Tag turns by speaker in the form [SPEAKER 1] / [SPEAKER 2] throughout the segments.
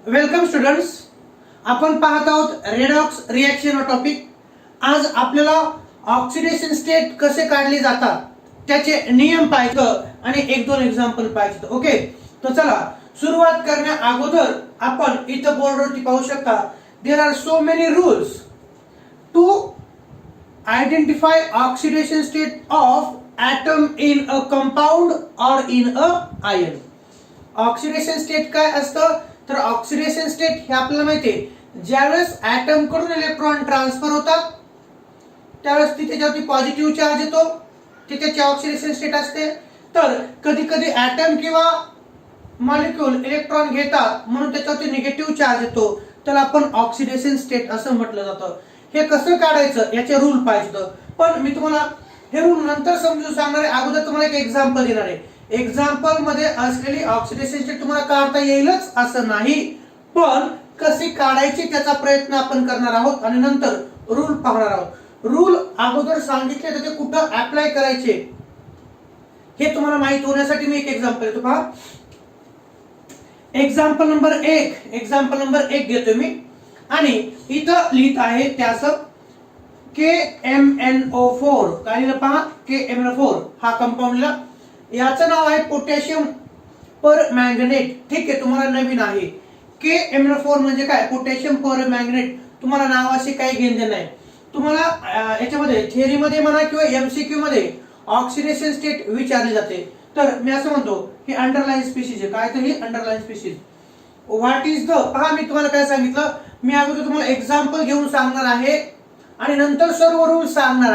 [SPEAKER 1] Welcome students. आपण पाहत आहोत रेडॉक्स रिएक्शन टॉपिक. आज आपल्याला ऑक्सिडेशन स्टेट कसे काढले जातात त्याचे नियम पाहायचं आणि एक दोन एक्झाम्पल पाहायचं. ओके, तर चला सुरुवात करण्या अगोदर आपण इथं बोर्डवरती पाहू शकता there are so many rules to identify oxidation state of atom in a compound or in a ion. Oxidation state काय असतं तर ऑक्सिडेशन स्टेट हे आपल्याला माहिती आहे, ज्यावेळेस ऍटम कडून इलेक्ट्रॉन ट्रान्सफर होतात त्यावेळेस तिथे त्याच्यावरती पॉझिटिव्ह चार्ज येतो, तिथे ऑक्सिडेशन स्टेट असते. तर कधी कधी ऍटम किंवा मॉलिक्यूल इलेक्ट्रॉन घेतात म्हणून त्याच्यावरती निगेटिव्ह चार्ज येतो, त्याला आपण ऑक्सिडेशन स्टेट असं म्हटलं जातं. हे कसं काढायचं याचे रूल पाहिजे, पण मी तुम्हाला हे रूल नंतर समजून सांगणार आहे. अगोदर तुम्हाला एक एक्झाम्पल देणार आहे. एक्झाम्पल मध्ये असलेली ऑक्सिडेशन स्टेट तुम्हाला काढता येईलच असं नाही, पण कशी काढायची त्याचा प्रयत्न आपण करणार आहोत आणि नंतर रूल पाहणार आहोत. रूल अगोदर सांगितले तर ते कुठं अप्लाय करायचे हे तुम्हाला माहित होण्यासाठी मी एक एक्झाम्पल देतो. पहा, एक्झाम्पल नंबर एक घेतो मी आणि इथं लिहित आहे त्याच KMnO4. काय लिहिलं पहा, KMnO4 हा कंपाऊंडला, याचं नाव आहे पोटॅशियम पर मॅंगनेट. ठीक आहे, तुम्हाला नवीन आहे. KMnO4 म्हणजे काय, पोटॅशियम पर मॅंगनेट. तुम्हाला नावाशी काही घेणं नाही. तुम्हाला याच्यामध्ये थिअरी मध्ये म्हणा किंवा MCQ मध्ये ऑक्सिडेशन स्टेट विचारली जाते. तर मी असं म्हणतो ही अंडरलाइन स्पीशीज आहे. काय तर ही underline species. What is the, पहा मी तुम्हाला काय सांगितलं, मी अगोदर तुम्हाला एक्झाम्पल घेऊन सांगणार आहे आणि नंतर सर्व रूल सांगणार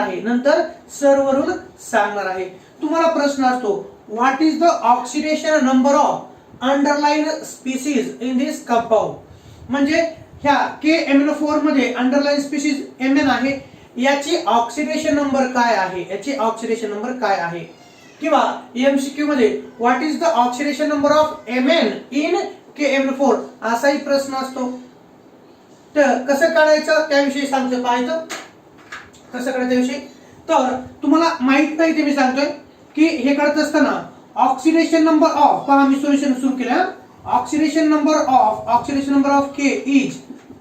[SPEAKER 1] आहे. तुम्हाला प्रश्न असतो what is the oxidation number of underline species in this compound. म्हणजे ह्या KMnO4 मध्ये अंडरलाइन स्पीशीज Mn आहे, याची ऑक्सिडेशन नंबर काय आहे. किंवा MCQ मध्ये what is the oxidation number of Mn in KMnO4 असाही प्रश्न असतो. तर कसं काढायचं त्याविषयी सांगतो. पाहायचं कसं काढायचं त्याविषयी. तर तुम्हाला माहित नाही ते मी सांगतोय की हे करत असताना ऑक्सिडेशन नंबर ऑफ, पहा मी सोल्युशन सुरू केलं. Oxidation number of K is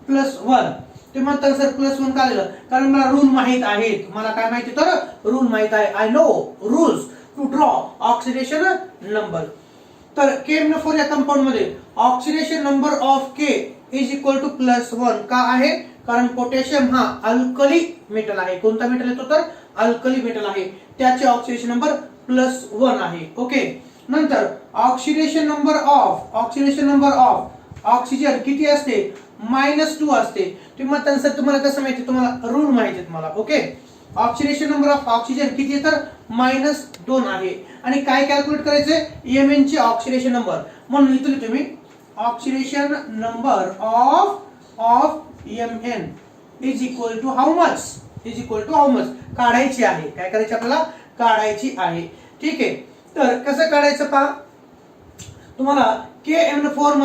[SPEAKER 1] +1. ते म्हणतात सर +1 का लिहिलं, कारण मला रूल माहित आहेत. मला काय माहिती तर रूल माहित आहे. I know rules to draw oxidation number. तर KMnO4 या कंपाऊंड मध्ये oxidation number of K is equal to +1 का आहे, कारण पोटॅशियम हा अल्कली मेटल आहे. कोणता मेटल येतो तर अल्कली मेटल आहे, त्याचे ऑक्सिडेशन नंबर +1 आहे. ओके, नंतर ऑक्सिडेशन नंबर ऑफ ऑक्सिजन किती असते, -2 असते. तुम्हाला कसं माहिती, तुम्हाला रूल माहिती आहेत मला. Okay, oxidation number of oxygen किती आहे तर -2 आहे. आणि काय कॅल्क्युलेट करायचंय, Mn ची ऑक्सिडेशन नंबर. म्हणून इथून तुम्ही oxidation number of Mn is equal to how much काढायची आहे. काय करायची आपल्याला, काढायची आहे. ठीक आहे, तर कसं काढायचं पहा. तुम्हाला KMnO4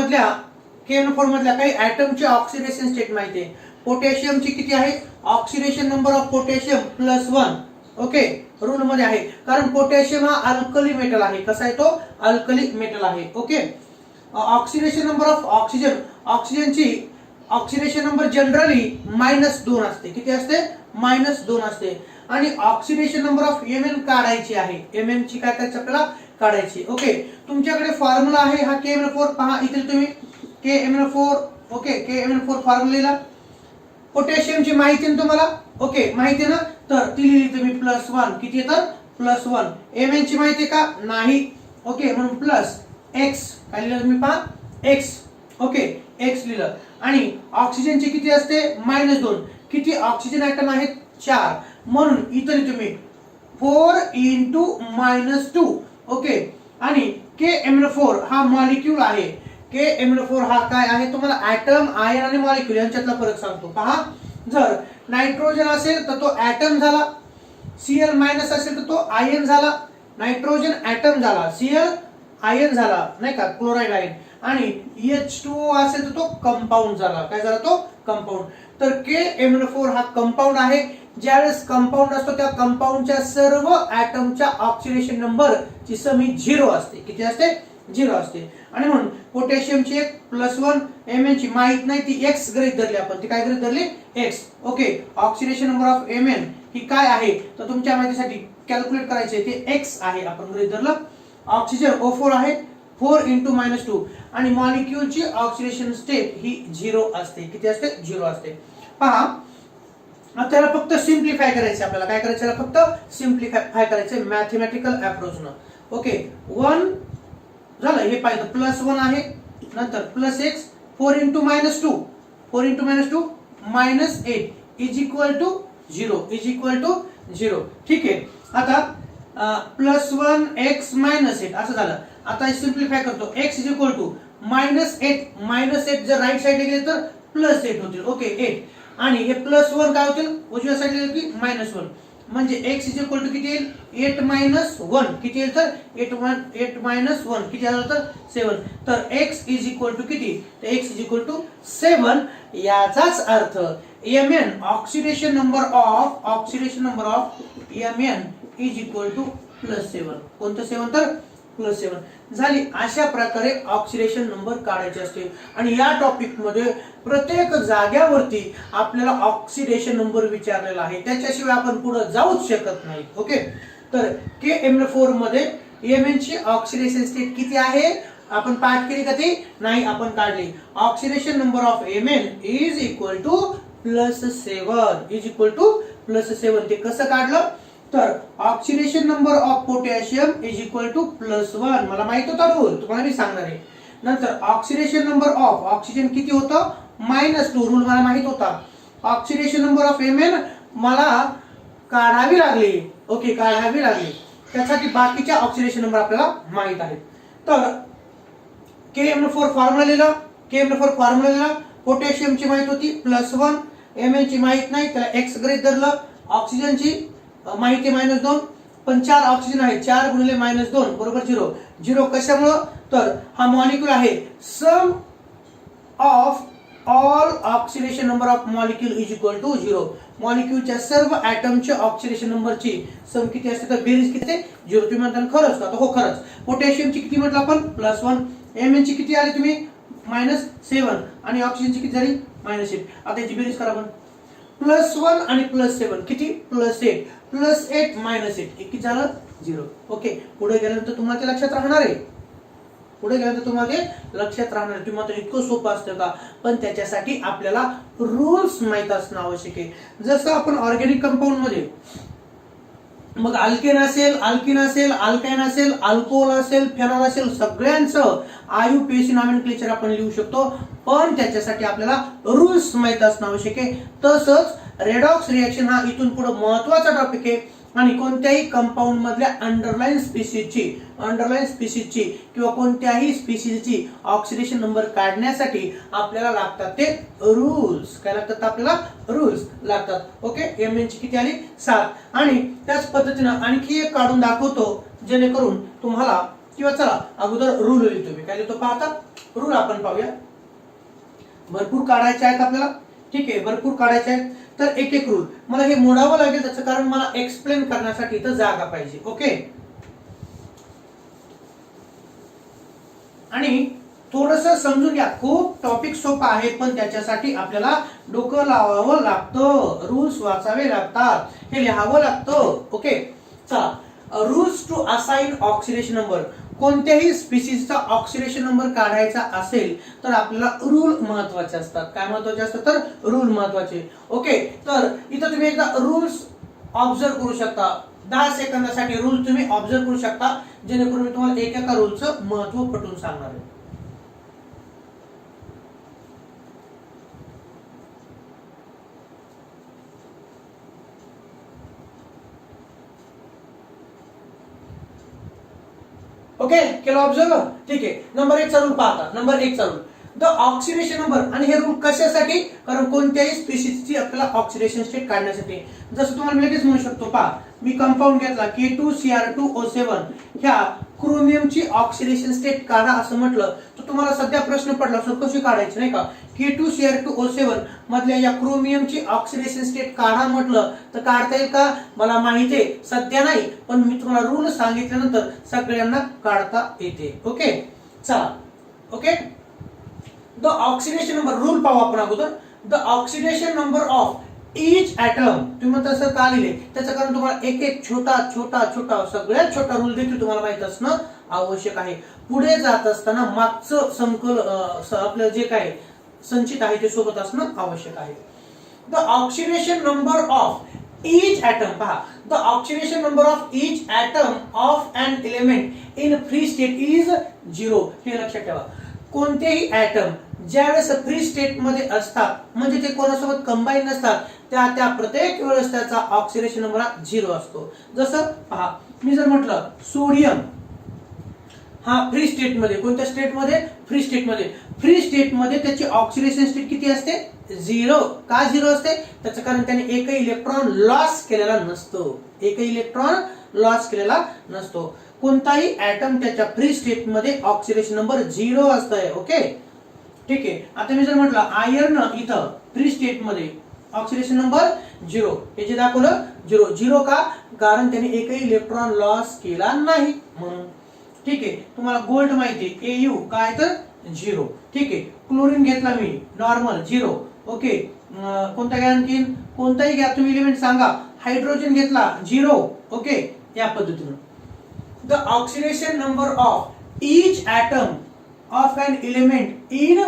[SPEAKER 1] मधल्या काही ऍटमची ऑक्सिडेशन स्टेट माहिती आहे. पोटॅशियमची किती आहे, oxidation number of potassium +1. Okay, rule मध्ये आहे, कारण पोटॅशियम हा अल्कली मेटल आहे. कसा आहे तो, अल्कली मेटल आहे. ओके, ऑक्सिडेशन नंबर ऑफ ऑक्सिजनची ऑक्सिडेशन नंबर जनरली -2 असते. किती असते, -2 असते. आणि ऑक्सिडेशन नंबर ऑफ Mn काढायची आहे. Mn ची काय करायची आपल्याला, काढायची. ओके, तुमच्याकडे फॉर्म्युला आहे हा KMnO4. पहा इथे तुम्ही KMnO4. Okay, KMnO4 formula. पोटॅशियमची माहिती आहे तुम्हाला. ओके, माहिती आहे ना, तर ती लिहिली तुम्ही +1. किती आहे तर +1. Mn ची माहिती आहे का, नाही. ओके, म्हणून +x. काय लिहिलं तुम्ही पहा, x. ओके, x लिहिलं. आणि ऑक्सिजनची किती असते, -2. किती ऑक्सिजन ऍटम आहेत, 4. म्हणून इथे तुम्ही 4 × -2. ओके, आणि KMnO4 हा मॉलिक्यूल आहे. KMnO4 हा काय आहे, तुम्हाला ऍटम, आयन आणि मॉलिक्यूल यांच्यातला फरक सांगतो. पहा, जर नायट्रोजन असेल तर तो ऍटम झाला, Cl- असेल तर तो आयन झाला. नायट्रोजन ऍटम झाला, Cl आयन झाला, नाही का, क्लोराईड आयन. आणि H2O असेल तर तो कंपाऊंड झाला. काय झाला तो, कंपाऊंड. तर KMnO4 हा कंपाऊंड आहे. ज्यावेळेस कंपाऊंड असतो त्या कंपाऊंडच्या सर्व ऍटमच्या ऑक्सिडेशन नंबर ची समी 0 असते. किती असते, 0 असते. आणि म्हणून पोटॅशियमची एक +1 Mn ची माहित नाही ती x गृहीत धरली आपण. ती काय गृहीत धरली x. Okay, oxidation number of Mn ही काय आहे तर तुमच्या माहितीसाठी कॅल्क्युलेट करायचे ते x आहे. आपण गृहीत धरलं. ऑक्सिजन O4 आहे 4 × -2 आणि मॉलिक्यूलची ऑक्सिडेशन स्टेट ही 0 असते. किती असते 0 असते. पहा त्याला फक्त सिम्प्लिफाय करायचे. आपल्याला काय करायचं फक्त सिम्प्लिफाय करायचे मॅथेमॅटिकल अप्रोचनं. ओके 1 झालं हे पाहिजे +1 आहे नंतर +x 4 × -2 4 × -2 -8 = 0 ठीक आहे. आता +1 x -8 असं झालं. आता सिम्प्लिफाय करतो x -8 जर राईट साइडला गेले तर +8 होतील. ओके 8 आणि हे +1 काय होतील उजव्या साइडला गेले की -1 म्हणजे x किती येईल 8 - 1 किती येईल तर 8 - 1 किती आलं तर 7. तर x किती तर x 7. याचाच अर्थ Mn oxidation number of Mn +7. कोणतं 7 तर +7 झाली. अशा प्रकारे ऑक्सिडेशन नंबर काढायचे असते. आणि या टॉपिक मध्ये प्रत्येक जाग्यावरती आपल्याला ऑक्सिडेशन नंबर विचारलेला आहे. त्याच्याशिवाय आपण पुढे जाऊच शकत नाही. ओके, तर KMnO4 मध्ये Mn ची ऑक्सिडेशन स्टेट किती आहे आपण पाठ केली का ती नाही आपण काढली. ऑक्सिडेशन नंबर ऑफ Mn +7 ते कसं काढलं तर ऑक्सिडेशन नंबर ऑफ पोटॅशियम +1 मला माहित होता रूल तुम्हाला मी सांगणार आहे. नंतर ऑक्सिडेशन नंबर ऑफ ऑक्सिजन किती होतं -2 रूल मला माहित होता. ऑक्सिडेशन नंबर ऑफ Mn मला काढावी लागली. ओके काढावी लागली त्यासाठी बाकीच्या ऑक्सिडेशन नंबर आपल्याला माहित आहेत. तर KMnO4 फॉर्म्युला लिहिला. पोटॅशियमची माहित होती +1 Mn ची माहित नाही त्याला x गृहीत धरलं. ऑक्सिजनची माहिती -2 पण 4 ऑक्सिजन आहे 4 × -2 बरोबर 0 कशामुळे तर हा मॉलिक्यूल आहे sum of all oxidation number of molecule = 0. मॉलिक्यूलच्या सर्व ॲटमच्या ऑक्सिडेशन नंबरची सम किती असते तर बेरीज किती 0. तुम्ही म्हणता खरंच का तर हो खरंच. पोटॅशियमची किती म्हटलं आपण +1 Mn ची किती आली तुम्ही -7 आणि ऑक्सिजनची किती झाली -8. आता याची बेरीज करा आपण +1 आणि +7 किती +8 +8 -8 किती झालं 0. ओके पुढे गेल्यानंतर तुम्हाला ते लक्षात राहणार आहे. तुम्ही मात्र इतकं सोपं असतं का पण त्याच्यासाठी आपल्याला रूल्स माहित असणं आवश्यक आहे. जसं आपण ऑर्गॅनिक कंपाऊंड मध्ये मग अल्केन असेल अल्किन असेल अल्काइन असेल अल्कोहोल असेल फेनॉल असेल सगळ्यांचं IUPAC नॉमेनक्लेचर आपण लिहू शकतो. पण त्याच्यासाठी आपल्याला रूल्स माहित असणं आवश्यक आहे. तसंच रेडॉक्स रिएक्शन हा इथून पुढे महत्त्वाचा टॉपिक आहे. आणि कोणत्याही कंपाऊंड मधल्या अंडरलाइन स्पीसीजची किंवा कोणत्याही स्पीसीजची ऑक्सिडेशन नंबर काढण्यासाठी आपल्याला लागतात ते रूल्स. काय लागतात आपल्याला रूल्स लागतात. ओके Mn ची किती आली 7. आणि त्याच पद्धतीने आणखी एक काढून दाखवतो जेणेकरून तुम्हाला किंवा चला अगोदर रूल लिहितो मी काय लिहितो पाहता रूल आपण पाहूया. भरपूर काढायचे आहेत आपल्याला ठीक आहे भरपूर काढायचे आहेत. तर एक रूल मला हे मोडावं लागेल त्याचं कारण मला एक्सप्लेन करण्यासाठी इथं जागा पाहिजे. ओके आणि थोडस समजून घ्या. खूप टॉपिक सोपा आहे पण त्याच्यासाठी आपल्याला डोकं लावावं लागतं. रूल्स वाचावे लागतात हे लिहावं लागतं. ओके चला rules to assign oxidation number. कोणत्याही स्पीसीजचा ऑक्सिडेशन नंबर काढायचा असेल तर आपल्याला रूल महत्त्वाचे असतात. काय महत्त्वाचे असतात तर रूल महत्त्वाचे. ओके तर इथं तुम्ही एकदा रूल्स ऑब्झर्व करू शकता. 10 सेकंदासाठी रूल तुम्ही ऑब्झर्व करू शकता जेणेकरून मी तुम्हाला एका रूलचं महत्त्व पटवून सांगणार आहे. ओके केलं ऑब्झर्व ठीक आहे. नंबर 1 चा रूल पाहता. नंबर 1 चा रूल द ऑक्सिडेशन नंबर आणि हे रूल कशासाठी कारण कोणत्याही स्पीसीजची आपल्याला ऑक्सिडेशन स्टेट काढण्यासाठी. जसं तुम्हाला मी लगेच म्हणू शकतो पहा मी कंपाऊंड घेतला K2Cr2O7 ह्या क्रोमियमची ऑक्सिडेशन स्टेट काढा असं म्हटलं तर तुम्हाला सध्या प्रश्न पडला असेल कशी काढायची नाही का. K2Cr2O7 मधल्या या क्रोमियमची ऑक्सिडेशन स्टेट काढा म्हटलं तर काढता येईल का मला माहिती आहे सध्या नाही पण मी तुम्हाला रूल सांगितल्यानंतर सगळ्यांना काढता येते. ओके चला okay. The oxidation number rule पाहू आपण अगोदर. The oxidation number of each atom, तुम्ही तसं का लिहिले त्याचं कारण तुम्हाला एक एक छोटा छोटा छोटा सगळ्यात छोटा रूल देखील तुम्हाला माहित असणं आवश्यक आहे. पुढे जात असताना मागचं आपलं जे काय संचित आहे ते सोबत असणं आवश्यक आहे. The oxidation number of each atom, पहा, the oxidation number of each atom of an element in free state is 0. हे लक्षात ठेवा. कोणतेही ॲटम ज्यावेळेस फ्री स्टेट मध्ये असतात म्हणजे ते कोणासोबत कंबाईन नसतात त्या प्रत्येक वेळेस त्याचा ऑक्सिडेशन नंबर हा 0 असतो. जसं पहा, मी जर म्हटलं सोडियम हा फ्री स्टेट मध्ये, कोणत्या स्टेट मध्ये? फ्री स्टेट मध्ये. फ्री स्टेट मध्ये त्याची ऑक्सिडेशन स्टेट किती असते? 0. का 0 असते? त्याचं कारण त्याने एकही इलेक्ट्रॉन लॉस केलेला नसतो. एकही इलेक्ट्रॉन लॉस केलेला नसतो. कोणताही ॲटम त्याच्या फ्री स्टेट मध्ये ऑक्सिडेशन नंबर 0 असतंय. ओके, ठीक आहे. आता मी जर म्हटलं आयर्न इथं फ्री स्टेट मध्ये ऑक्सिडेशन नंबर 0, हे जे दाखवलं 0. 0 का? कारण त्याने एकही इलेक्ट्रॉन लॉस केला नाही म्हणून. ठीक आहे. तुम्हाला गोल्ड माहिती आहे, Au काय तर 0. ठीक आहे. क्लोरीन घेतला मी नॉर्मल 0. ओके, कोणता घ्या आणखीन? कोणताही घ्या तुम्ही एलिमेंट सांगा. हायड्रोजन घेतला 0. ओके, या पद्धतीने. The oxidation number of each atom of an element in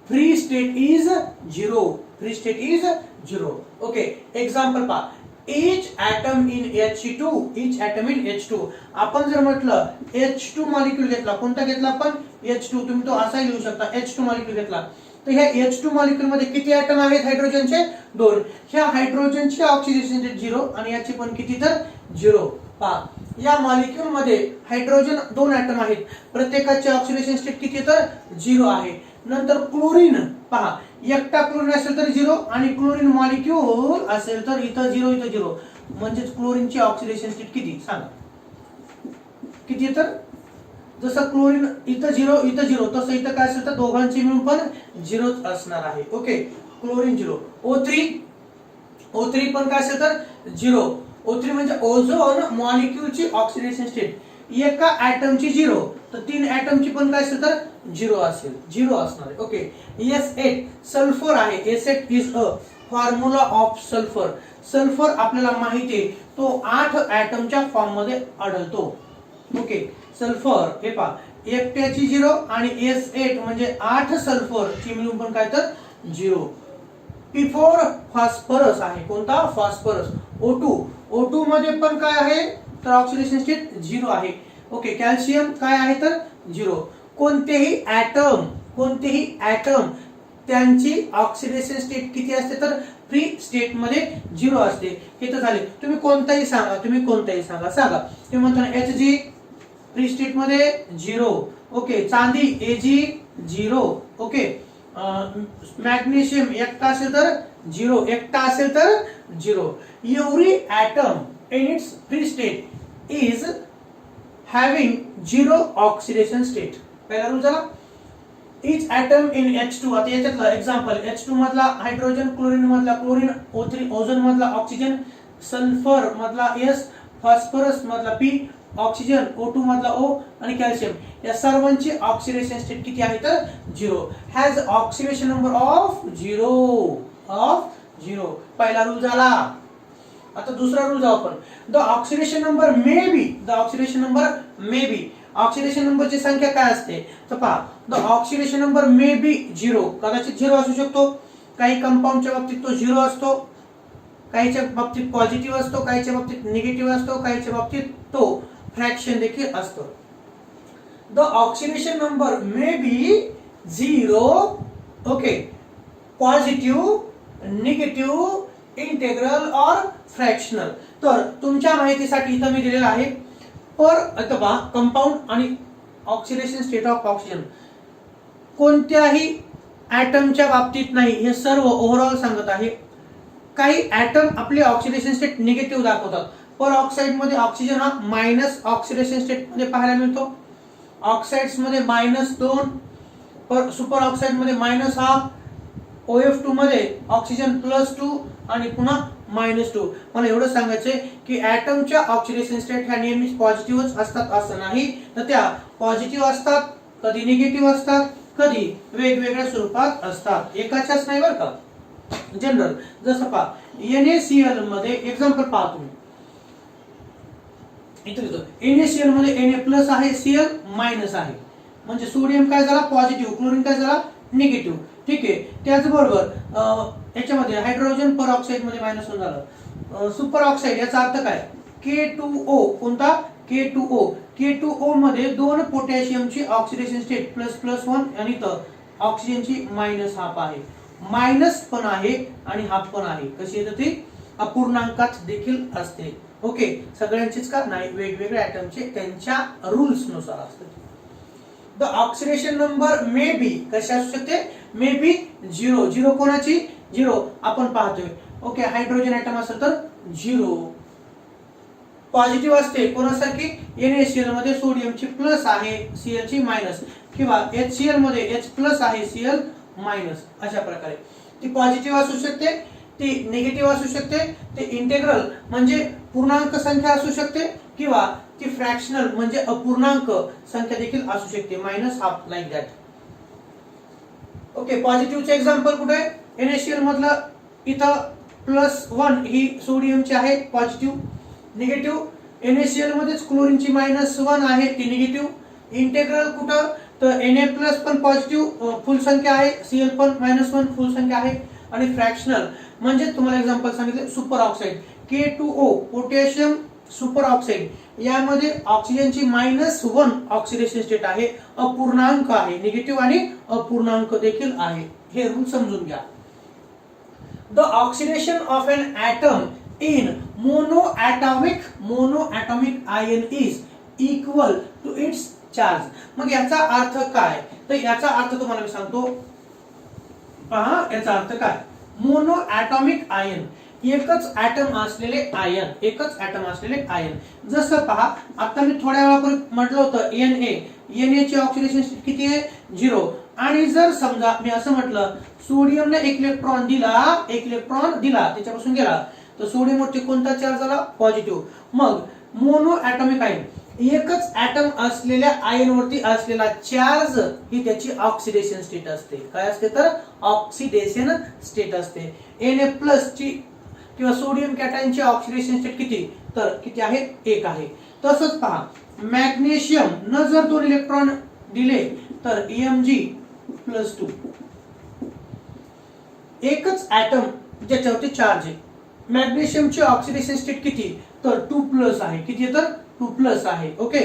[SPEAKER 1] free state is 0. Free state is 0. Okay, example पहा. each atom in H2, each atom in H2. आपण जर म्हटलं H2 मॉलिक्यूल घेतला, कोणता घेतला आपण? H2. तुम्ही तो असा लिहू शकता, H2 मॉलिक्यूल घेतला तर ह्या H2 मॉलिक्यूल मध्ये किती ॲटम आहेत हायड्रोजनचे? 2. ह्या हायड्रोजनची ऑक्सिडेशन स्टेट 0 आणि याची पण किती तर 0. पहा, या मॉलिक्यूल मध्ये हायड्रोजन 2 ॲटम आहेत, प्रत्येकाची ऑक्सिडेशन स्टेट किती तर 0 आहे. नंतर क्लोरीन पहा, एकटा क्लोरीन असेल तर 0 आणि क्लोरीन मॉलिक्यूल असेल तर इथं 0 इथं 0. म्हणजेच क्लोरीनची ऑक्सिडेशन स्टेट किती सांगा? किती तर जसं क्लोरीन इथं 0 इथं 0 तसं इथं काय असेल तर दोघांची मिळून पण 0च असणार आहे. Okay, chlorine 0. O3 पण काय असेल तर 0. O3 म्हणजे ओझोन मॉलिक्यूलची ऑक्सिडेशन स्टेट. एका ॲटमची 0 तर 3 ॲटमची पण काय असेल तर 0 असेल, 0 असणार आहे. ओके, S8 सल्फर आहे. S8 is a formula of sulphur. Sulphur आपल्याला माहिती आहे तो 8 ॲटमच्या फॉर्म मध्ये आढळतो. ओके, सल्फर हे पहा, एकट्याची 0 आणि S8 म्हणजे 8 सल्फर ची मिळून पण काय तर 0. P4 फॉस्फरस आहे. कोणता? फॉस्फरस. O2 मध्ये पण काय आहे तर ऑक्सिडेशन स्टेट 0 आहे. ओके, कॅल्शियम काय आहे तर 0. कोणतेही ॲटम त्यांची ऑक्सिडेशन स्टेट किती असते तर फ्री स्टेट मध्ये 0 असते. हे तर झाले. तुम्ही कोणताही सांगा, सांगा. तुम्ही म्हणता Hg फ्री स्टेट मध्ये 0. ओके, चांदी Ag 0. ओके, मॅग्नेशियम एकटा असेल तर 0, एकटा असेल तर 0. Every atom in its free state is having 0 oxidation state. पहिला रूल झाला. Each atom in H2. आता याच्यातलं एक्झाम्पल, H2 मधला हायड्रोजन, क्लोरीन मधला क्लोरीन, O3 ओझोन मधला ऑक्सिजन, सल्फर मधला S, फॉस्फरस मधला P, ऑक्सिजन O2 मधला O आणि कॅल्शियम या सर्वांची ऑक्सिडेशन स्टेट किती आहे तर 0. Has oxidation number of 0. पहिला रूल झाला. आता दुसरा रूल जाऊ आपण. The oxidation number may be. Oxidation नंबरची संख्या काय असते तर पहा, the oxidation number may be 0. कदाचित 0 असू शकतो. काही कंपाऊंडच्या बाबतीत तो 0 असतो, काहीच्या बाबतीत पॉझिटिव्ह असतो, काहीच्या बाबतीत निगेटिव्ह असतो, काहीच्या बाबतीत तो फ्रॅक्शन देखील असतो. The oxidation number may be 0. Okay, positive, negative, integral और फ्रॅक्शनल. तर तुमच्या माहितीसाठी इथं मी दिलेलं आहे पर अथवा कंपाऊंड आणि ऑक्सिडेशन स्टेट ऑफ ऑक्सिजन कोणत्याही ॲटमच्या बाबतीत नाही, हे सर्व ओव्हरऑल सांगत आहे. काही ॲटम आपले ऑक्सिडेशन स्टेट निगेटिव्ह दाखवतात. पर ऑक्साइड मध्ये ऑक्सिजन हा मायनस ऑक्सिडेशन स्टेट मध्ये पाहायला मिळतो. ऑक्साइड्स मध्ये -2, पर सुपर ऑक्साइड मध्ये -1/2, OF2 मध्ये ऑक्सिजन +2 आणि पुन्हा -2. मला एवढं सांगायचंय की ॲटमच्या ऑक्सिडेशन स्टेट ह्या नेहमीच पॉझिटिव्हच असतात असं नाही, तर त्या पॉझिटिव्ह असतात कधी निगेटिव्ह असतात, कधी वेगवेगळ्या स्वरूपात असतात, एकाच्याच नाही बरं का. जनरल जसं पहा NaCl मध्ये एक्झाम्पल पहा तुम्ही इथे लिहितो NaCl मध्ये Na+ आहे, Cl मायनस आहे, म्हणजे सोडियम काय झाला पॉझिटिव्ह, क्लोरीन काय झाला निगेटिव्ह. ठीक आहे. त्याचबरोबर याच्यामध्ये हायड्रोजन परऑक्साईड मध्ये -1 झालं. सुपर ऑक्साईड याचा अर्थ काय K2O, कोणता K2O. K2O मध्ये दोन पोटॅशियमची ऑक्सिडेशन स्टेट ++1 आणि इथं ऑक्सिजनची -½ आहे, मायनस पण आहे आणि हाफ पण आहे. कशी येते ती अपूर्णांकात देखील असते. ओके, सगळ्यांचीच का नाही, वेगवेगळ्या ऍटमचे त्यांच्या रूल्स नुसार असते. The oxidation number may be कशी असू शकते, मे बी 0. 0 कोणाची 0 आपण पाहतोय. ओके, हायड्रोजन ऍटम असेल तर 0. पॉझिटिव्ह असते कोणासारखी NaCl मध्ये सोडियमची प्लस आहे, Cl ची मायनस, किंवा HCl मध्ये H+ आहे, Cl मायनस. अशा प्रकारे ती पॉझिटिव्ह असू शकते, ती निगेटिव्ह असू शकते, ते इंटेग्रल म्हणजे पूर्णांक संख्या असू शकते, किंवा ती फ्रॅक्शनल म्हणजे अपूर्णांक संख्या देखील असू शकते, -½ लाईक दॅट. ओके, पॉझिटिव्हचे एक्झाम्पल कुठे आहे, NaCl मधलं इथं +1 ही सोडियमची आहे पॉझिटिव्ह. निगेटिव्ह NaCl मध्येच क्लोरीनची -1 आहे, ती निगेटिव्ह. इंटेग्रल कुठं तर Na+ पण पॉझिटिव्ह फुल संख्या आहे, Cl पण -1 फुल संख्या आहे. आणि फ्रॅक्शनल म्हणजे तुम्हाला एक्झाम्पल सांगितले super oxide K2O potassium super oxide, यामध्ये ऑक्सिजनची -1 ऑक्सिडेशन स्टेट आहे, अपूर्णांक आहे, निगेटिव्ह आणि अपूर्णांक देखील आहे. हे रूल समजून घ्या. The oxidation of an atom in monoatomic ion is equal to its charge. मग याचा अर्थ काय, तर याचा अर्थ तुम्हाला मी सांगतो. पहा याचा अर्थ काय, मोनोॲटॉमिक आयन एकच ॲटम असलेले आयन, एकच ॲटम असलेले आयन. जसं पहा आता मी थोड्या वेळापूर्वी म्हटलं होतं Na ची ऑक्सिडेशन स्टेट किती आहे 0. आणि जर समजा मी असं म्हटलं सोडियमने एक इलेक्ट्रॉन दिला त्याच्यापासून गेला, तर सोडियमवरती कोणता चार्ज झाला पॉझिटिव्ह. मग मोनोॲटॉमिक आयन एकच ॲटम असलेल्या आयन वरती असलेला चार्ज ही त्याची ऑक्सिडेशन स्टेट असते. काय असते तर ऑक्सिडेशन स्टेट असते. Na+ ची किंवा सोडियम कॅटायनची ऑक्सिडेशन स्टेट किती तर किती आहे 1 आहे. तसंच पहा मॅग्नेशियम न जर 2 इलेक्ट्रॉन दिले तर Mg+2 एकच ॲटम ज्याच्यावरती चार्ज आहे. मॅग्नेशियमची ऑक्सिडेशन स्टेट किती तर 2+ आहे, किती तर 2+ आहे. ओके,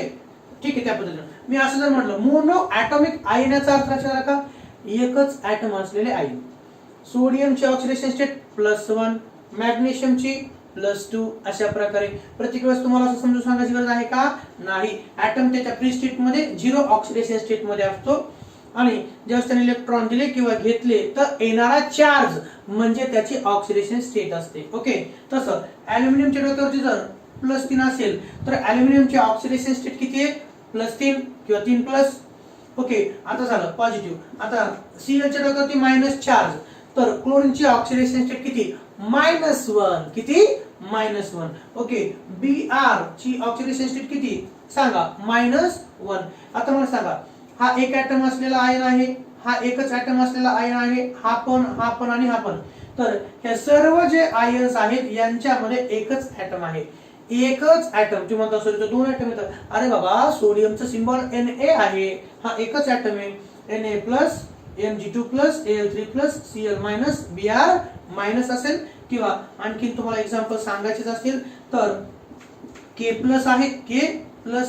[SPEAKER 1] ठीक आहे. त्या पद्धतीने मी असं जर म्हटलं मोनो ॲटॉमिक आयनाचा अर्थ लक्षात राखा, एकच ॲटम असलेले आयन. सोडियमची ऑक्सिडेशन स्टेट +1, मॅग्नेशियमची +2. अशा प्रकारे प्रत्येक वेळेस तुम्हाला असं समजून सांगायची गरज आहे का नाही. ॲटम त्याच्या फ्री स्टेट मध्ये 0 ऑक्सिडेशन स्टेट मध्ये असतो, आणि ज्यावेळेस त्याने इलेक्ट्रॉन दिले किंवा घेतले तर येणारा चार्ज म्हणजे त्याची ऑक्सिडेशन स्टेट असते. ओके, तसं ॲल्युमिनियमच्या डोक्यावरती जर +3 असेल तर ॲल्युमिनियमची ऑक्सिडेशन स्टेट किती आहे +3 किंवा 3+. ओके, आता झालं पॉझिटिव्ह. आता Clच्या डोक्यावरती मायनस चार्ज, तर क्लोरीनची ऑक्सिडेशन स्टेट किती -1, किती -1. ओके, Br ची ऑक्सिडेशन स्टेट किती सांगा -1. आता मला सांगा हा एक ॲटम असलेला आयन आहे, हा एकच ॲटम असलेला आयन आहे, हा पण आणि हा पण. तर हे सर्व जे आयन्स आहेत यांच्यामध्ये एकच ॲटम आहे, एकच ॲटम. तुम्ही म्हणता सर इथं 2 ॲटम येतात. अरे बाबा सोडियमचा सिंबल Na आहे, हा एकच ॲटम आहे. Na+, Mg2+, Al3+, Cl- Br- असेल, किंवा आणखी तुम्हाला एक्झाम्पल सांगायचेच असतील तर K+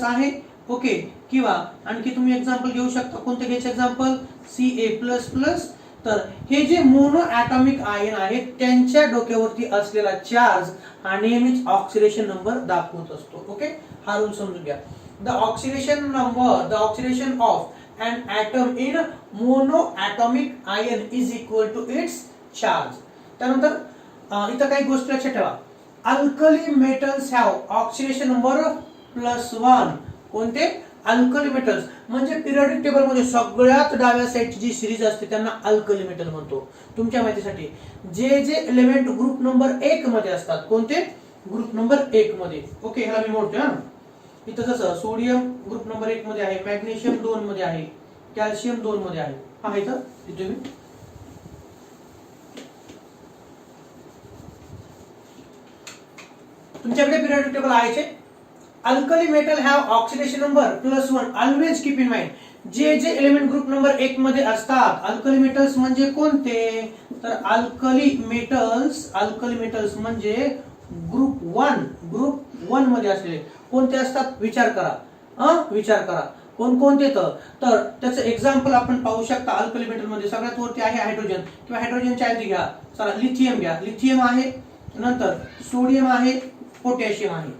[SPEAKER 1] आहे. ओके, किंवा आणखी तुम्ही एक्झाम्पल घेऊ शकता. कोणते घ्यायचे एक्झाम्पल Ca++. तर हे जे मोनो ॲटॉमिक आयन आहेत त्यांच्या डोक्यावरती असलेला चार्ज हा नेहमीच ऑक्सिडेशन नंबर दाखवत असतो. ओके, हा रूल समजून घ्या. The oxidation of an atom in monoatomic ion is equal to its charge. त्यानंतर इथं काही गोष्टी लक्षात ठेवा. Alkali metals have oxidation number +1. कोणते अल्कली मेटल्स म्हणजे पिरियडिक टेबल मध्ये सगळ्यात डाव्या साईडची जी सिरीज असते त्यांना अल्कली मेटल म्हणतो. तुमच्या माहितीसाठी जे एलिमेंट ग्रुप नंबर 1 मध्ये असतात, कोणते ग्रुप नंबर 1 मध्ये. ओके, ह्याला मी मोडतो. इथं जसं सोडियम ग्रुप नंबर 1 मध्ये आहे, मॅग्नेशियम 2 मध्ये आहे, कॅल्शियम 2 मध्ये आहे. पहा इथं तुम्ही तुमच्याकडे पिरियोडिक टेबल आहे. Alkali metal have oxidation number +1. Always keep in mind जे जे एलिमेंट ग्रुप नंबर 1 मध्ये असतात. अल्कली मेटल्स म्हणजे कोणते? तर अल्कली मेटल्स म्हणजे ग्रुप 1 मध्ये असलेले कोणते असतात? विचार करा कोणते तर त्याचं एक्झाम्पल आपण पाहू शकता. अल्कली मेटल मध्ये सगळ्यात वरती आहे हायड्रोजन किंवा हायड्रोजनच्या आधी घ्या. चला लिथियम घ्या. लिथियम आहे, नंतर सोडियम आहे, पोटॅशियम आहे.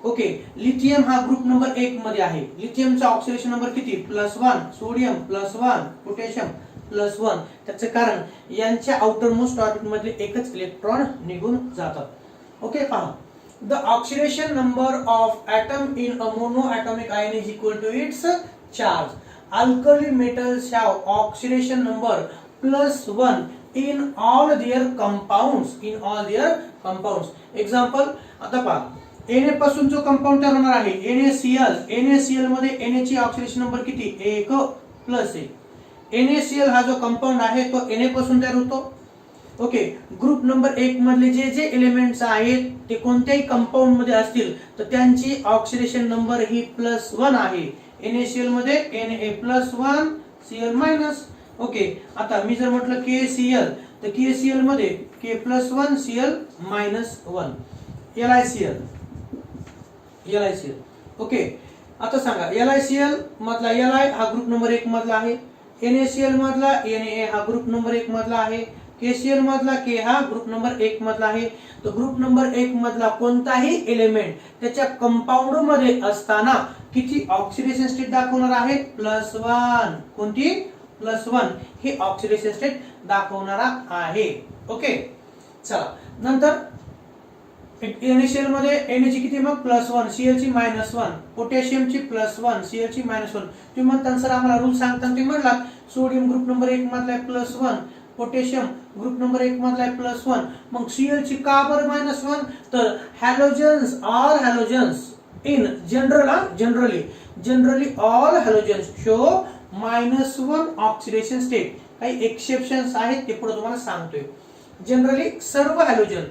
[SPEAKER 1] ओके, लिथियम हा ग्रुप नंबर 1 मध्ये आहे. लिथियमचा ऑक्सिडेशन नंबर किती? +1. Sodium +1, potassium +1. त्याचे कारण यांच्या आउटर मोस्ट ऑर्बिट मधले एकच इलेक्ट्रॉन निघून जातात. ओके, पहा the oxidation number of atom in a monoatomic ion is equal to its charge. Alkali metals have oxidation number +1 in all their compounds. Example आता पहा, Na पासून जो कंपाऊंड तयार होणार आहे NaCl मध्ये Na ची ऑक्सिडेशन नंबर किती? 1+1. NaCl हा जो कंपाऊंड आहे तो Na पासून तयार होतो. ओके, ग्रुप नंबर 1 मधले जे जे एलिमेंट्स आहेत ते कोणत्याही कंपाऊंड मध्ये असतील तर त्यांची ऑक्सिडेशन नंबर ही +1 आहे. NaCl मध्ये Na+1 Cl-. ओके, आता मी जर म्हटलं KCl तर KCl मध्ये K+1 Cl-1. LiCl. ओके, आता सांगा LiCl मधला Li हा ग्रुप नंबर 1 मधला आहे. NaCl मधला Na हा ग्रुप नंबर 1 मधला आहे. KCl मधला K हा ग्रुप नंबर 1 मधला आहे. तर ग्रुप नंबर 1 मधला कोणताही एलिमेंट त्याच्या कंपाऊंड मध्ये असताना किती ऑक्सिडेशन स्टेट दाखवणार आहे? +1. कोणती? +1 हे ऑक्सिडेशन स्टेट दाखवणारा आहे. ओके, चला नंतर NaCl मध्ये Na ची किती मग +1, Cl ची -1, पोटॅशियम ची +1, Cl ची -1. तुम्ही म्हणता सर आम्हाला रूल सांगता, तुम्ही म्हटलात सोडियम ग्रुप नंबर 1 मधला आहे +1, पोटॅशियम ग्रुप नंबर 1 मधला आहे +1. मग Cl ची का बरं -1? तर halogens in generally all halogens show -1 oxidation state. काही एक्सेप्शन्स आहेत ते पुढे तुम्हाला सांगतोय. जनरली सर्व हॅलोजन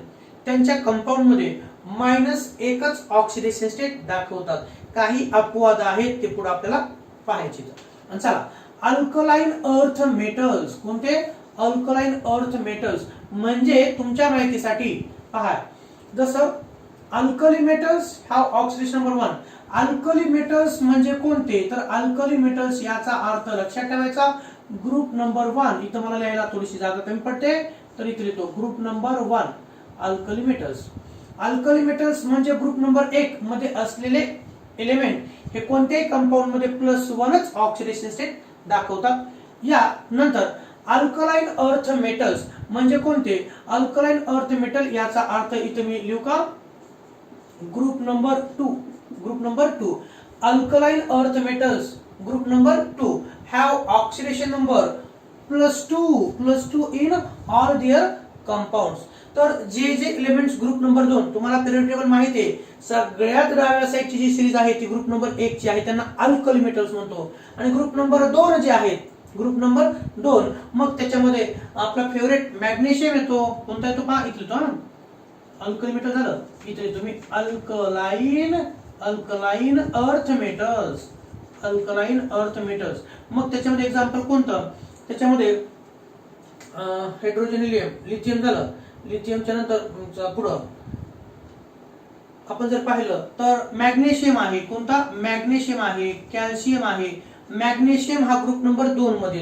[SPEAKER 1] त्यांच्या कंपाऊंड मध्ये -1च ऑक्सिडेशन स्टेट दाखवतात. काही अपवाद आहेत ते पुढे आपल्याला पाहायचे. चला, अल्कलाइन अर्थ मेटल्स. कोणते? अल्कलाइन अर्थ मेटल्स म्हणजे तुमच्या माहितीसाठी पहा, जसं alkali metals have oxidation number 1. Alkali metals म्हणजे कोणते? तर अल्कली मेटल्स याचा अर्थ लक्षात ठेवायचा. ग्रुप नंबर 1 इथं मला लिहायला थोडीशी जागा कमी पडते तर इथे लिहितो ग्रुप नंबर 1 अल्कली मेटल्स म्हणजे ग्रुप नंबर 1 मध्ये असलेले एलिमेंट हे कोणत्याही कंपाऊंड मध्ये +1च ऑक्सिडेशन स्टेट दाखवतात. या नंतर अल्कलाइन अर्थ मेटल्स म्हणजे कोणते? अल्कलाइन अर्थ मेटल याचा अर्थ इथे मी लिहू का? Group number 2 alkaline earth metals group number 2 have oxidation number +2 in all their compounds. तर जे जे एलिमेंट्स ग्रुप नंबर 2, तुम्हाला पिरियोडिक टेबल माहिती आहे, सगळ्यात डाव्या साईडची जी सिरीज आहे ती ग्रुप नंबर 1 ची आहे, त्यांना अल्कली मेटल्स म्हणतो. आणि ग्रुप नंबर 2 जे आहेत, ग्रुप नंबर 2 मग त्याच्यामध्ये आपला फेवरेट मॅग्नेशियम येतो. कोणता येतो पहा, इथे येतो ना, अल्कली मेटल झालं. इथे तुम्ही अल्कलाइन अर्थ मेटल्स. मग त्याच्यामध्ये एक्झाम्पल कोणतं? त्याच्यामध्ये हायड्रोजन, लिथियम झालं. लिथियमच्या नंतर पुढं आपण जर पाहिलं तर मॅग्नेशियम आहे. कोणता? मॅग्नेशियम आहे, कॅल्शियम आहे. मॅग्नेशियम हा ग्रुप नंबर 2 मध्ये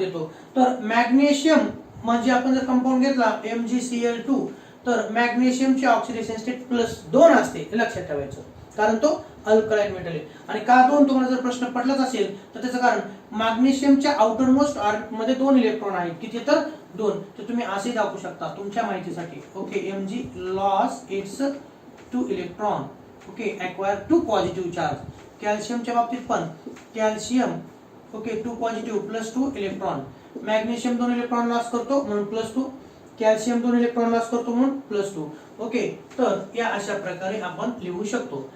[SPEAKER 1] येतो. तर मॅग्नेशियम म्हणजे आपण जर कंपाऊंड घेतला MgCl2 तर मॅग्नेशियमची ऑक्सिडेशन स्टेट +2 असते. लक्षात ठेवायचं, कारण तो अल्कलाइन मेटल आहे. आणि का 2 तुम्हाला जर प्रश्न पडलाच असेल तर त्याचं कारण मॅग्नेशियमच्या आउटर मोस्ट ऑर्बिट मध्ये 2 इलेक्ट्रॉन आहेत. किती? तर 2. तर तुम्ही असे दाखवू शकता तुमच्या माहितीसाठी. Okay, Mg loss its 2 electron. Okay, acquire 2 positive charge. कॅल्शियमच्या बाबतीत पण calcium okay 2 positive +2 electron. Magnesium 2 electron loss करतो म्हणून +2. कॅल्शियम 2 इलेक्ट्रॉन लॉस करतो म्हणून +2. ओके, तर या अशा प्रकारे आपण लिहू शकतो.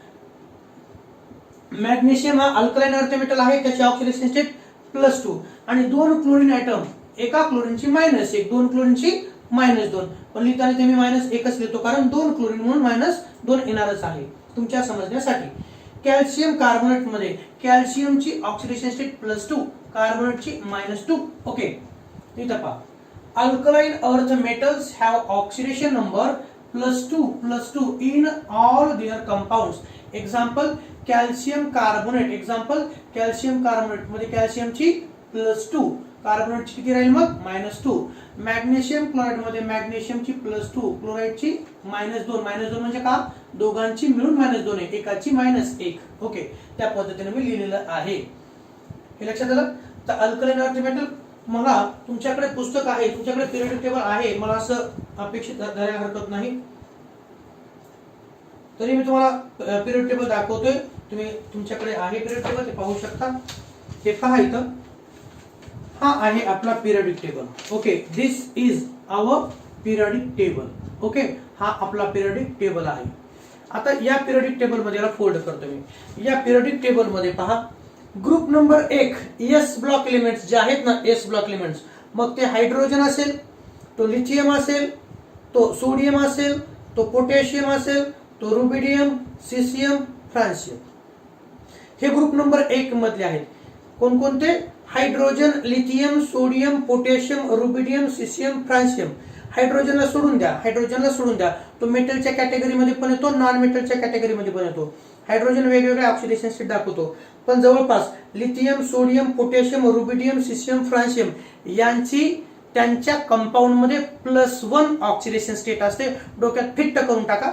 [SPEAKER 1] मॅग्नेशियम हा अल्कलाइन अर्थ मेटल आहे, त्याची ऑक्सिडेशन स्टेट +2 आणि 2 क्लोरीन ॲटम, एका क्लोरीनची -1, 2 क्लोरीनची -2, पण लिहिताना ते मी -1च लिहितो कारण 2 क्लोरीन म्हणून -2 येणारच आहे तुमच्या समजण्यासाठी. कॅल्शियम कार्बोनेट मध्ये कॅल्शियमची ऑक्सिडेशन स्टेट +2, कार्बोनेटची -2. ओके, इथं पहा alkaline earth metals have oxidation number +2 in all their compounds. Example calcium carbonate, example calcium carbonate मध्ये कॅल्शियमची +2, कार्बोनेटची किती राहील मग -2. मॅग्नेशियम क्लोराइड मध्ये मॅग्नेशियमची +2, क्लोराइडची -2, म्हणजे का दोघांची मिळून -2 आहे, एकाची -1. ओके, त्या पद्धतीने मी लिहिलेलं आहे, हे लक्षात आलं. तर अल्कलाइन अर्थ मेटल, मला तुमच्याकडे पुस्तक आहे, तुमच्याकडे पिरियडिक टेबल आहे, मला असं अपेक्षित धरायला हरकत नाही, तरी मी तुम्हाला पिरियड टेबल दाखवतोय. तुम्ही तुमच्याकडे आहे पिरियड टेबल, ते पाहू शकता. हे पहा इथं, हा आहे आपला periodic table. Okay, this is our periodic table. Okay, हा आपला पिरियडिक टेबल आहे. आता या पिरियडिक टेबल मध्ये याला फोल्ड करतो मी. या पिरियडिक टेबल मध्ये पहा group number 1 S block elements जे आहेत ना, एस ब्लॉक एलिमेंट्स, मग ते हायड्रोजन असेल, तो लिथियम असेल, तो सोडियम असेल, तो पोटॅशियम असेल, तो रुबिडियम, सीसियम, फ्रान्सियम, हे ग्रुप नंबर 1 मधले आहेत. कोणकोणते? Hydrogen, lithium, sodium, potassium, rubidium, caesium, francium. हायड्रोजनला सोडून द्या, तो मेटलच्या कॅटेगरीमध्ये पण येतो, नॉन मेटलच्या कॅटेगरीमध्ये पण येतो. हायड्रोजन वेगवेगळ्या ऑक्सिडेशन स्टेट दाखवतो, पण जवळपास lithium, sodium, potassium, rubidium, caesium, francium यांची त्यांच्या कंपाऊंड मध्ये +1 ऑक्सिडेशन स्टेट असते. डोक्यात फिट करून टाका.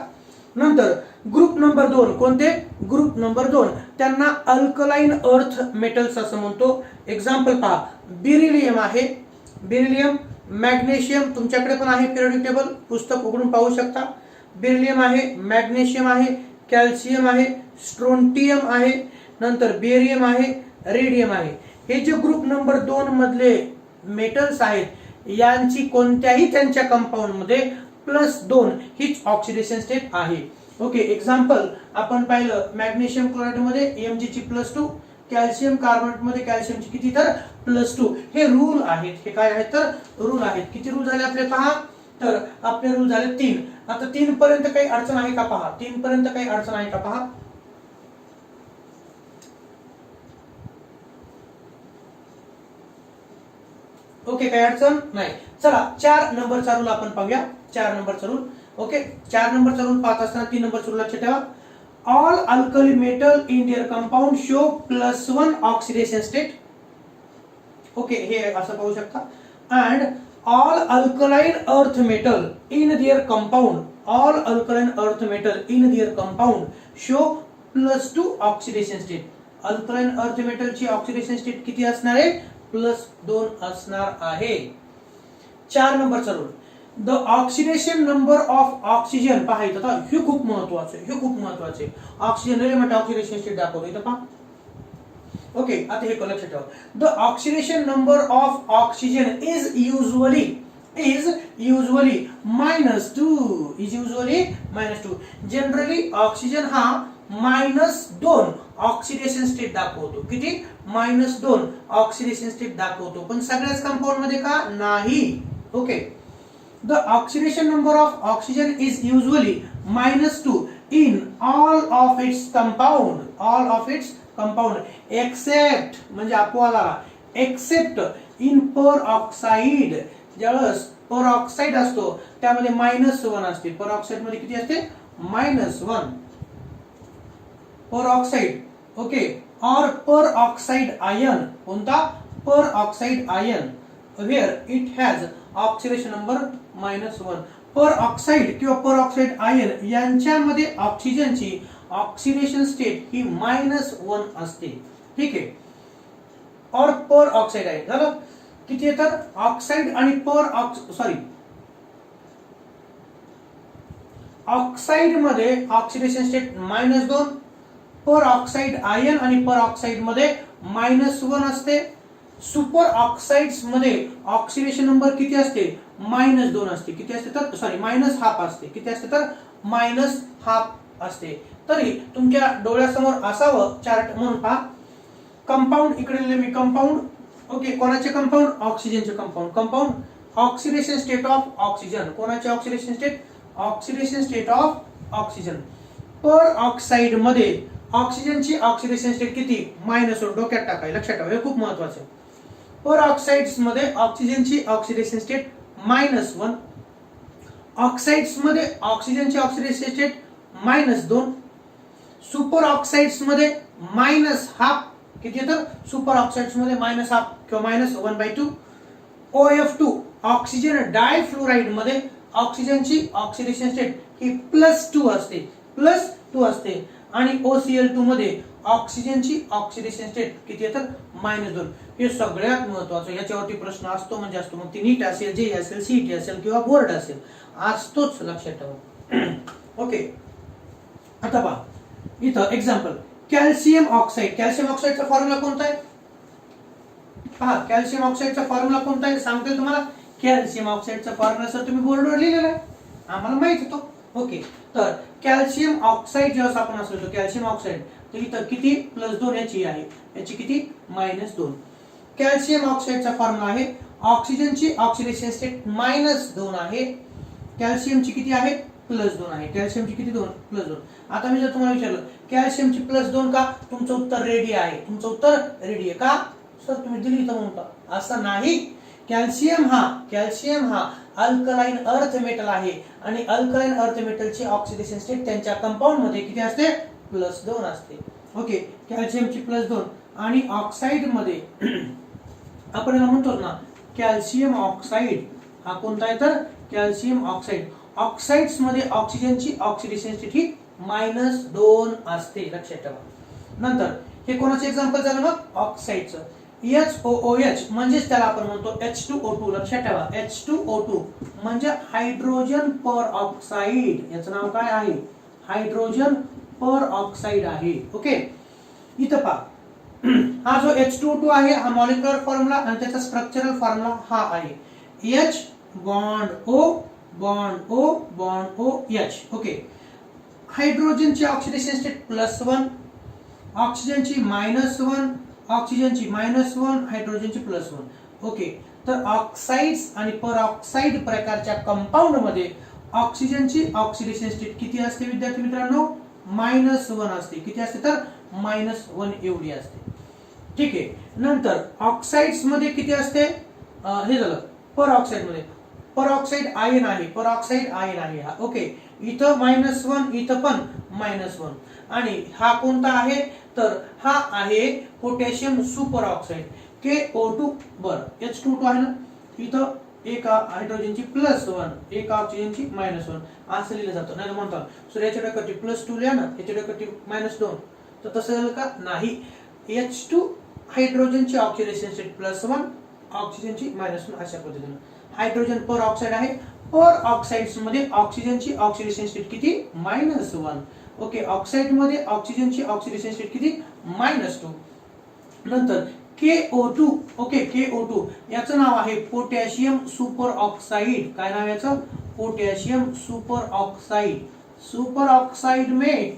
[SPEAKER 1] नंतर ग्रुप नंबर 2, कोणते? ग्रुप नंबर 2, त्यांना अल्कलाइन अर्थ मेटल्स असं म्हणतो. एक्झाम्पल पहा, बेरिलियम आहे, बेरिलियम, मॅग्नेशियम, तुमच्याकडे पण आहे पिरियडिक टेबल, पुस्तक उघडून पाहू शकता. बेरिलियम आहे, मॅग्नेशियम आहे, कॅल्शियम आहे, स्ट्रोंटियम आहे, नंतर बेरियम आहे, रेडियम आहे. हे जे ग्रुप नंबर 2 मधले मेटल्स आहेत यांची कोणत्याही त्यांच्या कंपाऊंड मध्ये +2 हीच ऑक्सिडेशन स्टेट आहे. ओके, एक्झाम्पल आपण पाहिलं मॅग्नेशियम क्लोराइड मध्ये Mg ची +2, कॅल्शियम कार्बोनेट मध्ये कॅल्शियमची किती तर +2. हे रूल आहेत, हे काय आहेत तर रूल आहेत. किती रूल झाले आपले पहा, तर आपले रूल झाले 3. आता 3 पर्यंत काही अडचण आहे का पहा, 3 पर्यंत काही अडचण आहे का पहा. ओके, काही अडचण नाही. चला 4 नंबरचा रूल आपण पाहूया. 4 नंबरचा रूल. ओके, 4 नंबरचा रूल पाहत असताना 3 नंबरचा रूल लक्षात ठेवा. All alkali metal in their compound show +1 oxidation state. Okay, हे असं पाहू शकता. And all alkaline earth metal in their compound, all alkaline earth metal in their compound show +2 oxidation state. Alkaline earth मेटलची oxidation state किती असणार आहे? +2 असणार आहे. 4 नंबरचा rule, the oxidation number of oxygen पाहायचं आता, हे खूप महत्वाचं आहे, हे खूप महत्वाचं आहे. ऑक्सिजन एलिमेंट ऑक्सिडेशन स्टेट दाखवतो इथं पहा. ओके, आता हे लक्षात ठेवा. The oxidation number of oxygen is usually -2. Generally oxygen हा -2 ऑक्सिडेशन स्टेट दाखवतो. किती? -2 ऑक्सिडेशन स्टेट दाखवतो, पण सगळ्याच कंपाऊंड मध्ये का नाही. Okay, the oxidation number of oxygen is usually -2 in all of its compound, except म्हणजे अपवादाला, एक्सेप्ट इन पर ऑक्साइड. ज्यावेळेस पर ऑक्साइड असतो त्यामध्ये -1 असते. पर ऑक्साइड मध्ये किती असते? -1 पर ऑक्साइड. ओके, और पर ऑक्साइड आयन, कोणता? Peroxide ion, where it has oxidation number -1. Peroxide किंवा पर ऑक्साइड आयन यांच्यामध्ये ऑक्सिजनची ऑक्सिडेशन स्टेट ही -1 असते. ठीक आहे. और पर ऑक्साइड आहे झालं. किती येतात? ऑक्साइड आणि ऑक्साइड मध्ये ऑक्सिडेशन स्टेट -2, पर ऑक्साइड आयन आणि पर ऑक्साइड मध्ये -1 असते. सुपर ऑक्साइड्स मध्ये ऑक्सिडेशन नंबर किती असते? -2 असते. किती असते तर -1/2 असते. किती असते तर -1/2 असते. तरी तुमच्या डोळ्यासमोर असावं चार्ट म्हणून पहा. कंपाऊंड इकडे लिहिले मी कंपाऊंड. ओके, कोणाचे कंपाऊंड? ऑक्सिजनचे compound. Compound oxidation state of oxygen. कोणाचे oxidation state? Oxidation state of oxygen. Peroxide मध्ये ऑक्सिजनची ऑक्सिडेशन स्टेट किती? -1. डोक्यात टाकाय, लक्षात ठेवा, हे खूप महत्वाचं आहे. पर ऑक्साइड्स मध्ये ऑक्सिजनची ऑक्सिडेशन स्टेट -1. ऑक्साइड्स मध्ये ऑक्सिजनची ऑक्सिडेशन स्टेट -2. सुपर ऑक्साइड्स मध्ये -½ किती येतं? सुपर ऑक्साइड्स मध्ये -½ किंवा -1/2. OF2 ऑक्सिजन डायफ्लोराइड मध्ये ऑक्सिजनची ऑक्सिडेशन स्टेट ही +2 असते, +2 असते. आणि OCl2 मध्ये ऑक्सिजनची ऑक्सिडेशन स्टेट किती येतं? -2. हे सगळ्यात महत्वाचं, याच्यावरती प्रश्न असतो म्हणजे असतो. मग ती नीट असेल, जे असेल, सीईटी असेल किंवा बोर्ड असेल, असतोच, लक्षात ठेवा. ओके, आता पहा इथं एक्झाम्पल. Calcium oxide. कॅल्शियम ऑक्साईडचा फॉर्म्युला कोणता आहे? पहा, कॅल्शियम ऑक्साईडचा फॉर्म्युला कोणता आहे सांगते तुम्हाला. कॅल्शियम ऑक्साईडचा फॉर्म्युला सर तुम्ही बोर्डवर लिहिलेला आहे, आम्हाला माहित होतो. ओके, तर कॅल्शियम ऑक्साईड जेव्हा आपण असलो कॅल्शियम ऑक्साईड, तर इथं किती? +2 याची आहे, याची किती? -2. कॅल्शियम ऑक्साईडचा फॉर्म्युला आहे, ऑक्सिजनची ऑक्सिडेशन स्टेट -2 आहे, कॅल्शियमची किती आहे? +2 आहे. कॅल्शियमची किती? +2. आता मी जर तुम्हाला विचारलं कॅल्शियमची +2 का? तुमचं उत्तर रेडी आहे. तुमचं उत्तर रेडी आहे का? सर तुम्ही दिली तर म्हणता, असं नाही. कॅल्शियम हा अल्कलाइन अर्थ मेटल आहे आणि अल्कलाइन अर्थ मेटलची ऑक्सिडेशन स्टेट त्यांच्या कंपाऊंड मध्ये किती असते? +2 असते. ओके, कॅल्शियमची +2. आणि ऑक्साइड मध्ये आपण याला म्हणतो ना कॅल्शियम ऑक्साइड. हा कोणता आहे? तर कॅल्शियम ऑक्साइड. ऑक्साइड्स मध्ये ऑक्सिजनची ऑक्सिडेशन स्टेट ही -2 असते, लक्षात ठेवा. नंतर हे कोणाचे एक्झाम्पल झालं मग? ऑक्साइडचं. HOOH म्हणजेच त्याला आपण म्हणतो H2O2. लक्षात ठेवा, H2O2 म्हणजे हायड्रोजन पर ऑक्साइड. याचं नाव काय आहे? हायड्रोजन पर ऑक्साइड आहे. ओके, इथं पहा, हा जो H2O2 आहे हा मॉलिक्युलर फॉर्म्युला आणि त्याचा स्ट्रक्चरल फॉर्म्युला हा आहे H bond O bond O bond OH. Okay, हायड्रोजनची ऑक्सिडेशन स्टेट +1, ऑक्सिजनची -1, ऑक्सिजनची -1, हायड्रोजनची +1. ओके, तर ऑक्साइड्स आणि परऑक्साइड प्रकारच्या कंपाऊंड मध्ये ऑक्सिजनची ऑक्सिडेशन स्टेट किती असते विद्यार्थी मित्रांनो? -1 असते. किती असते? तर -1 एवढी असते. ठीक आहे. नंतर ऑक्साइड्स मध्ये किती असते? हे झालं परऑक्साइड मध्ये. परऑक्साइड आयन आहे, परऑक्साइड आयन आहे हा. ओके, इथं -1, इथं पण -1. आणि हा कोणता आहे? तर हा आहे पोटॅशियम सुपर ऑक्साइड KO2. बरं, H2O2 आहे ना, इथं एका हायड्रोजनची +1, एका ऑक्सिजनची -1 असं लिहिलं जातं. नाही म्हणतात सर याच्या डोक्यावरती +2 लिहा ना, याच्या डोक्यावरती -2, तर तसं झालं का? नाही. H2 हायड्रोजनची ऑक्सिडेशन स्टेट +1, ऑक्सिजनची -1 अशा पद्धतीने. हायड्रोजन पर ऑक्साइड आहे. पर ऑक्साइड्स मध्ये ऑक्सिजनची ऑक्सिडेशन स्टेट किती? -1. ओके, ऑक्साइड मध्ये ऑक्सिजनची ऑक्सिडेशन स्टेट किती? -2. नंतर KO2. ओके, KO2 याचं नाव आहे पोटॅशियम सुपर ऑक्साइड. काय नाव याचं? Potassium super oxide. Super oxide में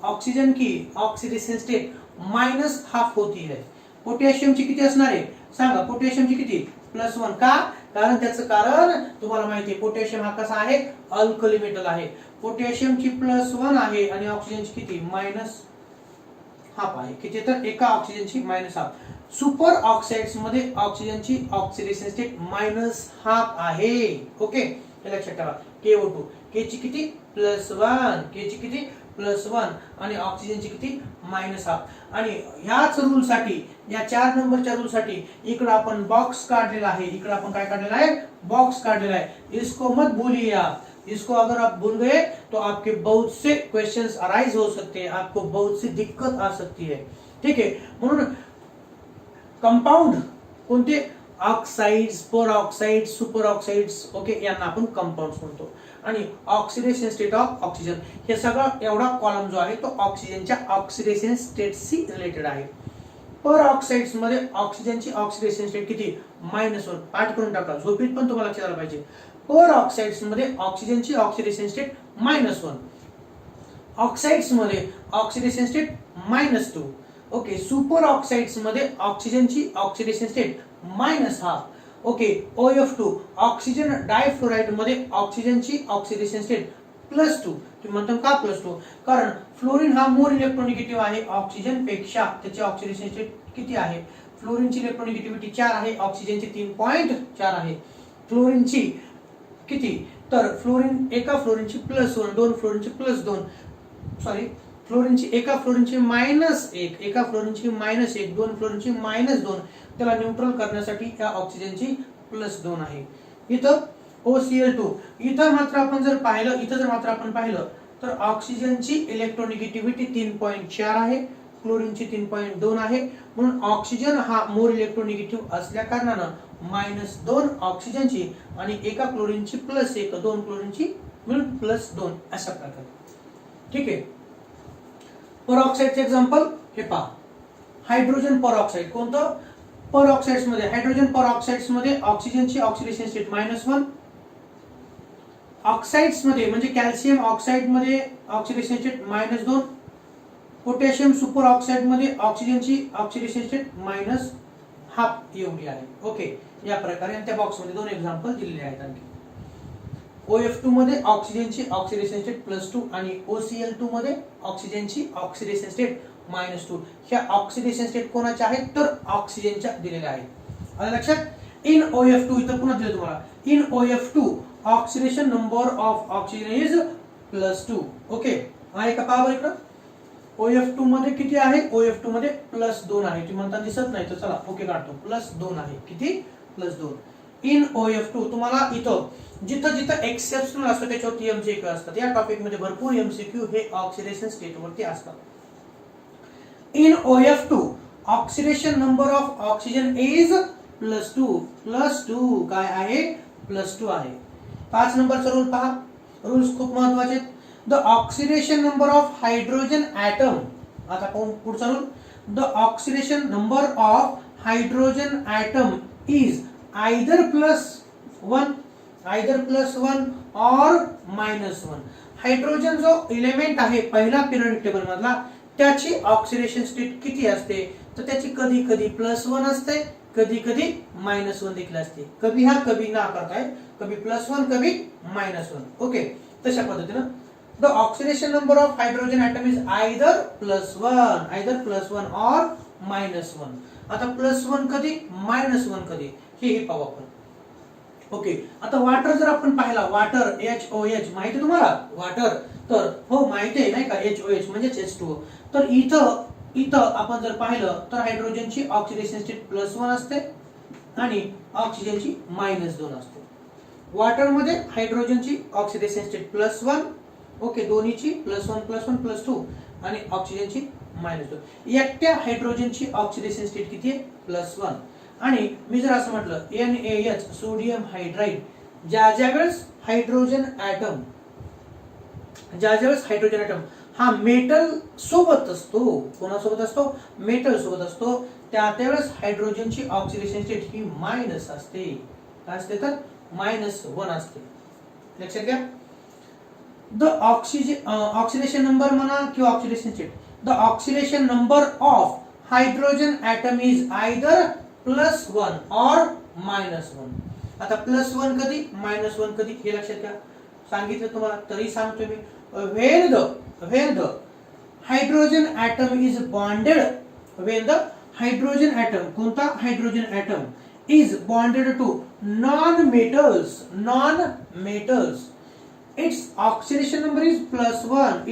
[SPEAKER 1] ऑक्सीजन की ऑक्सिडेशन स्टेट -½ होती है. पोटॅशियमची किती असणार आहे सांगा? पोटॅशियमची किती? +1. का? कारण त्याचं कारण तुम्हाला माहिती आहे, पोटॅशियम हा कसा आहे? अल्कली मेटल आहे. पोटॅशियमची +1 आहे आणि ऑक्सिजनची किती? -½ आहे. किती? तर एका ऑक्सिजनची -½ सुपर ऑक्साइड्स मध्ये ऑक्सिजनची ऑक्सिडेशन स्टेट -½ आहे. ओके, हे लक्षात ठेवा. KO2 के ची किती? +1, के ची किती? +1 आणि ऑक्सिजनची किती? -½ आणि ह्याच रूल साठी, या 4 नंबरच्या रूल साठी इकडे आपण बॉक्स काढलेला आहे. इकडे आपण काय काढलेला आहे? बॉक्स काढलेला आहे. इसको मत भूलिए आप. इसको अगर आप भूल गए तो आपके बहुत से क्वेश्चंस अराइज हो सकते हैं, आपको बहुत सी दिक्कत आ सकती है. ठीक है, म्हणून कंपाउंड कोणते? ऑक्साइड्स, पर ऑक्साइड्स, सुपर ऑक्साइड्स. ओके, यांना आपण कंपाउंड्स म्हणतो. आणि ऑक्सिडेशन स्टेट ऑफ ऑक्सिजन, हे सगळं एवढा कॉलम जो आहे तो ऑक्सिजनच्या ऑक्सिडेशन स्टेटशी रिलेटेड आहे. पर ऑक्साइड्स मध्ये ऑक्सिजनची ऑक्सिडेशन स्टेट किती? -1. पाठ करून टाका, झोपीत पण तुम्हाला लक्षात आलं पाहिजे. पर ऑक्साइड्स मध्ये ऑक्सिजनची ऑक्सिडेशन स्टेट -1. ऑक्साइड्स मध्ये oxidation state -2. Okay, superoxides मध्ये ऑक्सिजनची oxidation state -12. Okay, OF2 oxygen difluoride मध्ये ऑक्सिजनची ऑक्सिडेशन स्टेट +2. तुम्ही म्हणता का +2? कारण फ्लोरीन हा मोर इलेक्ट्रोनिगेटिव्ह आहे ऑक्सिजन पेक्षा. त्याची ऑक्सिडेशन स्टेट किती आहे? फ्लोरीनची इलेक्ट्रोनिगेटिव्हिटी 4 आहे, ऑक्सिजनची 3.4 आहे. फ्लोरीनची किती? तर एका फ्लोरीनची +1, दोन फ्लोरीनची +2, सॉरी फ्लोरीनची एका फ्लोरीनची -1, एका फ्लोरीनची -1, दोन फ्लोरीनची -2. त्याला न्यूट्रल करण्यासाठी या ऑक्सिजनची +2 आहे. इथं OCl2 इथं मात्र आपण जर पाहिलं तर ऑक्सिजनची इलेक्ट्रोनिगेटिव्हिटी 3.4 आहे, क्लोरीनची 3.2 आहे. म्हणून ऑक्सिजन हा मोर इलेक्ट्रोनिगेटिव्ह असल्या कारणानं -2 ऑक्सिजनची आणि एका क्लोरीनची +1, दोन क्लोरीनची मिळून +2 अशा प्रकारे. ठीक आहे. परऑक्साइडचे एक्झाम्पल हे पहा. Hydrogen peroxide. कोणतं? परऑक्साइड्स मध्ये हायड्रोजन परऑक्साइड्स मध्ये ऑक्सिजनची ऑक्सिडेशन स्टेट -1. ऑक्साइड्स मध्ये म्हणजे कॅल्शियम ऑक्साइड मध्ये oxidation state -2. Potassium super oxide मध्ये ऑक्सिजनची ऑक्सिडेशन स्टेट -12 एवढी आहे. ओके, या प्रकारे. आणि त्या बॉक्स मध्ये दोन एक्झाम्पल दिलेले आहेत आणखी. OF2 मध्ये ऑक्सिजनची ऑक्सिडेशन स्टेट +2 आणि OCl2 मध्ये ऑक्सिजनची ऑक्सिडेशन स्टेट -2. ह्या ऑक्सिडेशन स्टेट कोणाच्या आहेत? तर ऑक्सिजनच्या दिलेल्या आहेत. आलं लक्षात? इन OF2 इथं पुन्हा दिलं तुम्हाला. In OF2 oxidation number of oxygen is +2. Okay, आहे का? पहा बरं इकडं. OF2 मध्ये किती आहे? OF2 मध्ये +2 आहे. तुम्ही म्हणता दिसत नाही तर चला ओके काढतो. +2 आहे. किती? +2. इन OF2 तुम्हाला इथं जिथं जिथं एक्सेप्शनल असतं त्याच्यावरती MCQ असतात. या टॉपिक मध्ये भरपूर MCQ हे ऑक्सिडेशन स्टेट वरती असतात. In OF2 oxidation number of oxygen is +2. काय आहे? +2 आहे. 5 नंबरचा रूल पहा. रूल्स खूप महत्वाचे. The oxidation number of hydrogen atom. आता पाहू पुढचा rule. The oxidation number of hydrogen atom is either +1 और -1. हायड्रोजन जो एलिमेंट आहे पहिला पिरियोडिक टेबल मधला त्याची ऑक्सिडेशन स्टेट किती असते? तर त्याची कधी कधी +1 असते, कधी कधी -1 देखील असते. कभी हा कभी ना करताय, कभी +1 कभी -1. ओके, तशा पद्धतीनं the oxidation number of hydrogen atom is either +1 और -1. आता +1 कधी, -1 कधी हे पाहू आपण. ओके, आता वॉटर जर आपण पाहिला, वॉटर HOH माहिती तुम्हाला? वॉटर तर हो माहिती आहे नाही का? HOH म्हणजे H2O. तर इथं आपण जर पाहिलं तर हायड्रोजनची ऑक्सिडेशन स्टेट +1 असते आणि ऑक्सिजनची -2 असते. वॉटर मध्ये हायड्रोजनची ऑक्सिडेशन स्टेट +1. ओके, दोन्हीची +1+1+2 आणि ऑक्सिजनची -2. एकट्या हायड्रोजनची ऑक्सिडेशन स्टेट किती आहे? +1. आणि मी जर असं म्हटलं NaH सोडियम हायड्राइड, ज्या वेळेस हायड्रोजन ॲटम हा मेटल सोबत असतो, कोणासोबत असतो? मेटल सोबत असतो, त्यावेळेस हायड्रोजनची ऑक्सिडेशन स्टेट ही मायनस असते. काय असते? तर -1 असते. लक्षात घ्या. द ऑक्सिडेशन नंबर म्हणा किंवा oxidation state. The oxidation number of hydrogen atom is either +1 और -1. आता +1 कधी, -1 कधी हे लक्षात घ्या. सांगितलं तुम्हाला तरी सांगतो मी. when the hydrogen atom is bonded, when the hydrogen atom, कोणता hydrogen atom is bonded to non-metals, its oxidation number is +1.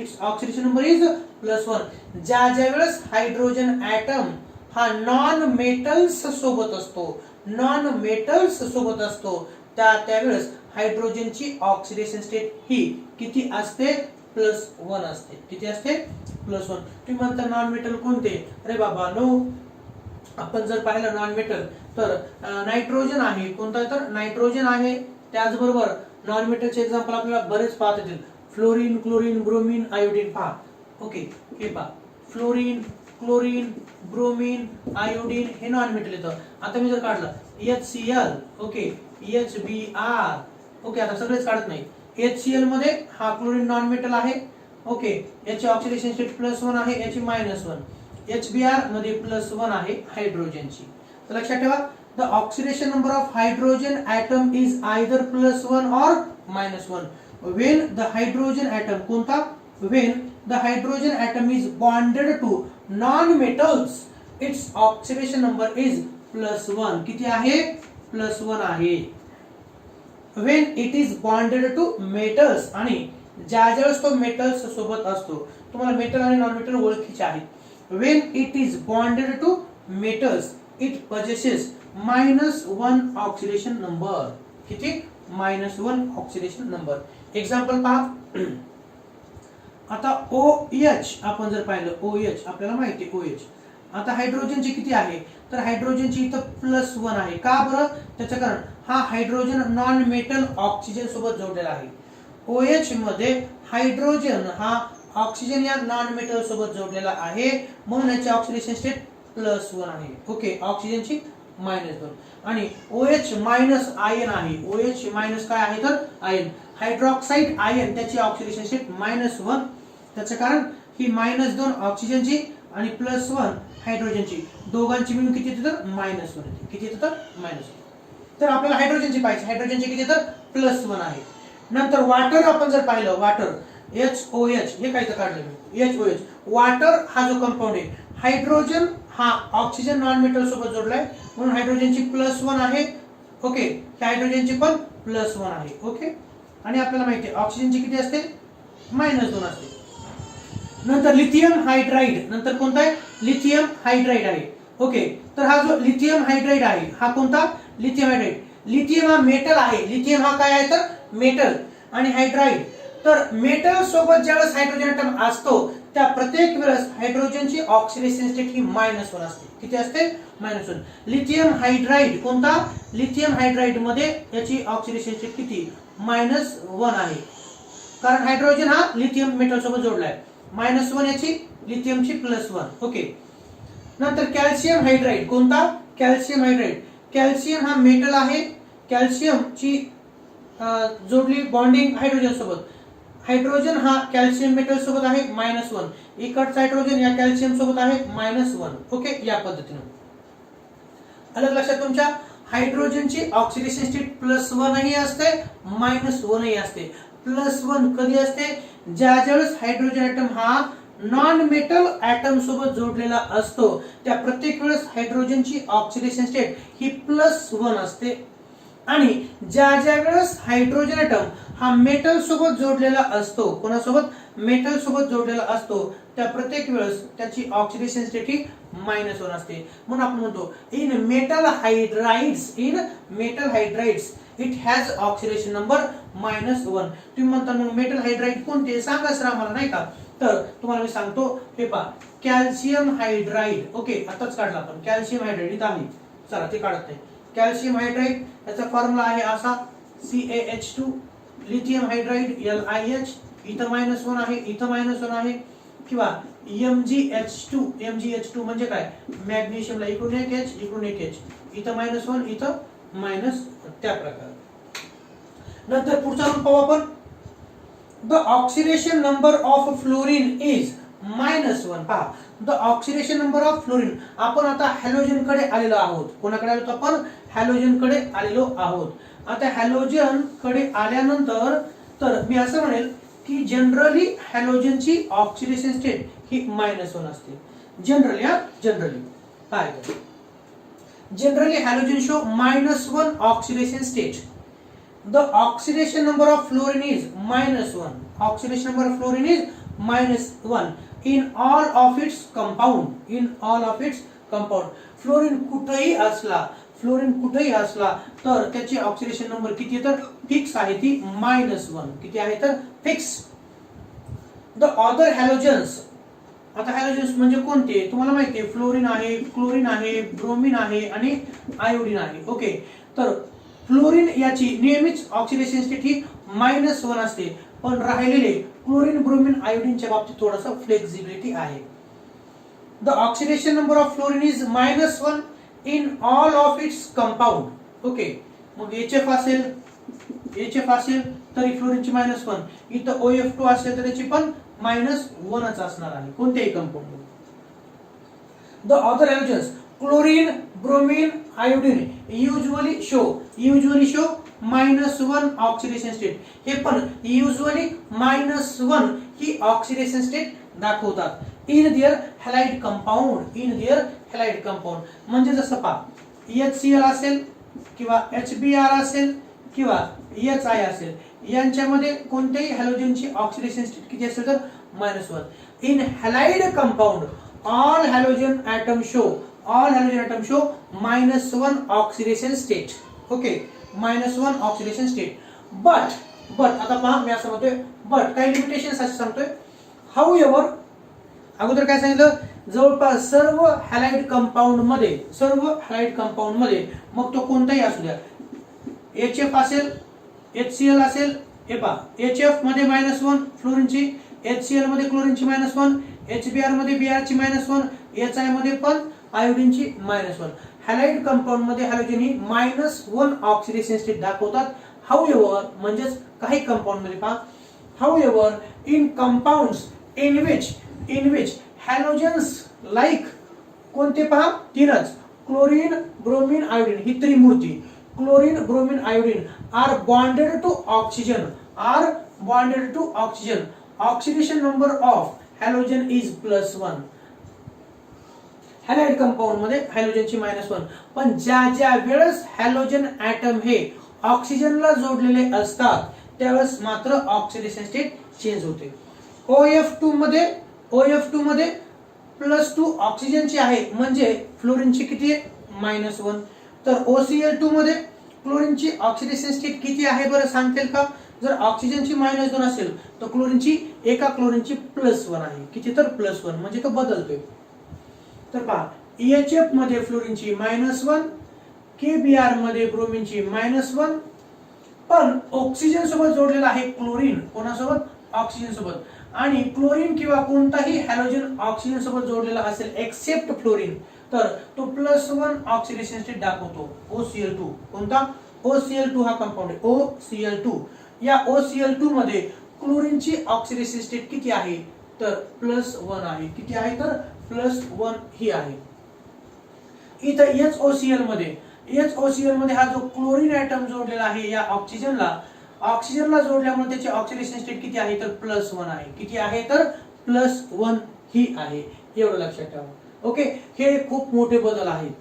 [SPEAKER 1] ज्या वेळेस हायड्रोजन ॲटम हा नॉन मेटल्स सोबत असतो, त्यावेळेस हायड्रोजनची ऑक्सिडेशन स्टेट ही किती असते? +1 असते. किती असते? +1. तुम्ही म्हणता नॉन मेटल कोणते? अरे बाबा नो, आपण जर पाहिलं नॉन मेटल तर नायट्रोजन आहे. कोणता? तर नायट्रोजन आहे. त्याचबरोबर नॉन मेटलचे एक्झाम्पल आपल्याला बरेच पाहता येतील. Fluorine, chlorine, bromine, iodine. पहा. ओके, हे पहा. फ्लोरीन, क्लोरीन, ब्रोमीन, आयोडीन हे नॉन मेटल येतं. आता मी जर काढलं HCl, ओके, HBr, ओके, आता सगळेच काढत नाही. HCl मध्ये हा क्लोरीन नॉन मेटल आहे. ओके, याची ऑक्सिडेशन स्टेट +1 आहे, याची -1. HBr मध्ये +1 आहे हायड्रोजनची. तर लक्षात ठेवा, the oxidation number of hydrogen atom is either +1 और -1 व्हेन द हायड्रोजन ॲटम कोणता, when the hydrogen atom is bonded to non metals its oxidation number is +1. किती आहे, +1 आहे. When it is bonded to metals, आणि ज्यावेळेस तो metals सोबत असतो, तुम्हाला मेटल आणि नॉन मेटल ओळखीचे आहेत. When it is bonded to metals it possesses -1 oxidation number. किती, -1 ऑक्सिडेशन नंबर. एक्झाम्पल पहा. आता OH आपण जर पाहिलं, OH आपल्याला माहिती आहे OH. आता हायड्रोजनची किती आहे, तर हायड्रोजनची इथं +1 आहे. का बरं, त्याचं कारण हा हायड्रोजन नॉन मेटल ऑक्सिजन सोबत जोडलेला आहे. OH मध्ये हायड्रोजन हा ऑक्सिजन या नॉन मेटल सोबत जोडलेला आहे, म्हणून याची ऑक्सिडेशन स्टेट +1 आहे. ओके, ऑक्सिजनची -2. आणि OH मायनस आयन आहे. OH मायनस काय आहे, तर आयन. हायड्रॉक्साईड आयन त्याची ऑक्सिडेशन स्टेट -1. त्याचं कारण ही -2 ऑक्सिजनची आणि +1 हायड्रोजनची, दोघांची मिळून किती येते, तर -1 येते. किती येते, तर -1. तर आपल्याला हायड्रोजनची पाहिजे, हायड्रोजनची किती, तर +1 आहे. नंतर वॉटर आपण जर पाहिलं, वॉटर HOH हे काय तर काढलं मी, HOH. वॉटर हा जो कंपाऊंड आहे, हायड्रोजन हा ऑक्सिजन नॉन मेटल सोबत जोडलाय, म्हणून हायड्रोजनची +1 आहे. ओके, हायड्रोजनची पण +1 आहे. ओके, आणि आपल्याला माहिती आहे ऑक्सिजनची किती असते, -2 असते. नंतर लिथियम हायड्राइड, नंतर कोणता आहे, लिथियम हायड्राइड आहे. ओके, तर हा जो लिथियम हायड्राइड आहे हा कोणता, लिथियम हायड्राइड. लिथियम हा मेटल आहे. लिथियम हा काय आहे, तर मेटल. आणि हायड्राइड, तर मेटल सोबत ज्यावेळेस हायड्रोजन ॲटम असतो त्या प्रत्येक वेळेस हायड्रोजनची ऑक्सिडेशन स्टेट ही -1 असते. किती असते, -1. लिथियम हायड्राइड कोणता, लिथियम हायड्राइड मध्ये याची ऑक्सिडेशन स्टेट किती, -1 आहे. कारण हायड्रोजन हा लिथियम मेटल सोबत जोडलाय. -1 याची, लिथियमची +1. ओके, नंतर कॅल्शियम हायड्राइड कोणता, कॅल्शियम हायड्राइड. कॅल्शियम हा मेटल आहे. कॅल्शियमची जोडली बॉन्डिंग हायड्रोजन सोबत. हायड्रोजन हा कॅल्शियम मेटल सोबत आहे -1. इकडचा हायड्रोजन या कॅल्शियम सोबत आहे -1. ओके, या पद्धतीने अलग लक्षात तुमच्या. हायड्रोजनची ऑक्सिडेशन स्टेट +1 ही असते, -1 ही असते. +1 कधी असते, ज्यावेळेस हायड्रोजन ॲटम हा नॉन मेटल ॲटम सोबत जोडलेला असतो त्या प्रत्येक वेळेस हायड्रोजनची ऑक्सिडेशन स्टेट ही +1 असते. आणि ज्या वेळेस हायड्रोजन ॲटम हा मेटल सोबत जोडलेला असतो, कोणासोबत, मेटल सोबत जोडलेला असतो, त्या प्रत्येक वेळेस त्याची ऑक्सिडेशन स्टेट ही -1 असते. म्हणून आपण म्हणतो in metal hydrides it has oxidation number -1. तुम्ही म्हणता मग मेटल हायड्राइड कोणते, सांगा सर आम्हाला, नाही का. तर तुम्हाला मी सांगतो, हे पहा, कॅल्शियम हायड्राइड. ओके, आताच काढला आपण कॅल्शियम हायड्राइड, इथं आहे. चला ते काढत नाही. कॅल्शियम हायड्राइड याचा फॉर्म्युला आहे असा CaH2. लिथियम हायड्राइड LiH, इथं -1 आहे, इथं -1 आहे. किंवा MgH2 म्हणजे काय, मॅग्नेशियमला इकडून एक H, इकडून एक H, इथं -1, इथं मायनस, त्या प्रकारे. नंतर पुढचा रूल पाहू आपण. The oxidation number of fluorine is -1. पहा, the oxidation number of fluorine. आपण आता हॅलोजन कडे आलेलो आहोत. कोणाकडे आलो आपण, हॅलोजन कडे आलेलो आहोत. आता हॅलोजन कडे आल्यानंतर तर मी असं म्हणेल की जनरली हॅलोजनची ऑक्सिडेशन स्टेट ही -1 असते. जनरली काय, generally halogen show -1 oxidation state. The oxidation number of fluorine is -1. Oxidation number of fluorine is -1 in all of its compound. In all of its compound. Fluorine कुठेही असला तर त्याची oxidation number किती आहे, तर fix आहे, ती -1. किती आहे, तर फिक्स. The other halogens. आता हॅलोजन्स म्हणजे कोणते, तुम्हाला माहिती आहे, फ्लोरीन आहे, क्लोरीन आहे, ब्रोमीन आहे आणि आयोडीन आहे. ओके, तर फ्लोरीन याची नेहमीच ऑक्सिडेशन स्टेट ही -1 असते, पण राहिलेले क्लोरीन, ब्रोमीन, आयोडीनच्या बाबतीत थोडासा फ्लेक्सिबिलिटी आहे. The oxidation number of fluorine is -1 in all of its compound. Okay, मग HF असेल तरी फ्लोरीनची -1, इथं OF2 असेल तर त्याची पण -1च असणार आहे कोणत्याही compound. The other halogens chlorine, bromine, iodine usually show -1 oxidation state. हे पण युजली -1 ही ऑक्सिडेशन स्टेट दाखवतात इन देअर हॅलाइड कंपाऊंड. म्हणजे जसं पहा HCl असेल किंवा HBr असेल किंवा HI असेल, यांच्यामध्ये कोणत्याही हॅलोजनची ऑक्सिडेशन स्टेट किती असेल तर -1. In halide compound all halogen atom show -1 oxidation state. Okay, -1 oxidation state. But आता पहा मी असं म्हणतोय, बट काही लिमिटेशन्स असे सांगतोय. हाऊएव्हर अगोदर काय सांगितलं, जवळपास सर्व हॅलाइड कंपाऊंड मध्ये मग तो कोणताही असू द्या, HF असेल, HCl असेल, हे पहा HF मध्ये -1 फ्लोरीनची, HCl मध्ये क्लोरीनची -1, HBr मध्ये Br ची -1, HI मध्ये पण आयोडीनची -1. हॅलाइड कंपाऊंड मध्ये हॅलोजन ही -1 ऑक्सिडेशन स्टेट दाखवतात. हाऊएव्हर म्हणजेच काही कंपाऊंड मध्ये पहा, however in compounds in which halogens like कोणते पहा, तीनच, क्लोरीन, ब्रोमीन, आयोडीन, ही त्रिमूर्ती chlorine, bromine, iodine are bonded to oxygen. Oxidation number of halogen is +1. Halide compound मध्ये हॅलोजनची -1. पण ज्या वेळेस हॅलोजन ॲटम हे ऑक्सिजनला जोडलेले असतात त्यावेळेस मात्र ऑक्सिडेशन स्टेट चेंज होते. OF2 मध्ये +2 ऑक्सिजनची आहे, म्हणजे फ्लोरीनची किती आहे -1. तर OCl2 मध्ये क्लोरीनची ऑक्सिडेशन स्टेट किती आहे बरं सांगतील का? जर ऑक्सिजनची -2 असेल तर एका क्लोरीनची +1 आहे. किती तर +1, म्हणजे तो बदलतोय. तर पहा HF मध्ये फ्लोरीनची -1, KBr मध्ये ब्रोमीनची -1. पण ऑक्सिजन सोबत जोडलेला आहे क्लोरीन, कोणासोबत? ऑक्सिजन सोबत. आणि क्लोरीन किंवा कोणताही हॅलोजन ऑक्सिजन सोबत जोडलेला असेल एक्सेप्ट फ्लोरीन, तर तो +1 ऑक्सिडेशन स्टेट दाखवतो. OCl2 कोणता? OCl2 हा कंपाऊंड आहे. OCl2 या OCl2 मध्ये क्लोरीनची ऑक्सिडेशन स्टेट किती आहे तर +1 आहे. किती आहे तर +1 ही आहे. इथं HOCl मध्ये हा जो क्लोरीन ॲटम जोडलेला आहे या ऑक्सिजनला जोडल्यामुळे त्याची ऑक्सिडेशन स्टेट किती आहे तर +1 आहे. किती आहे तर +1 ही आहे. एवढं लक्षात ठेवा. ओके, हे खूप मोठे बदल आहेत.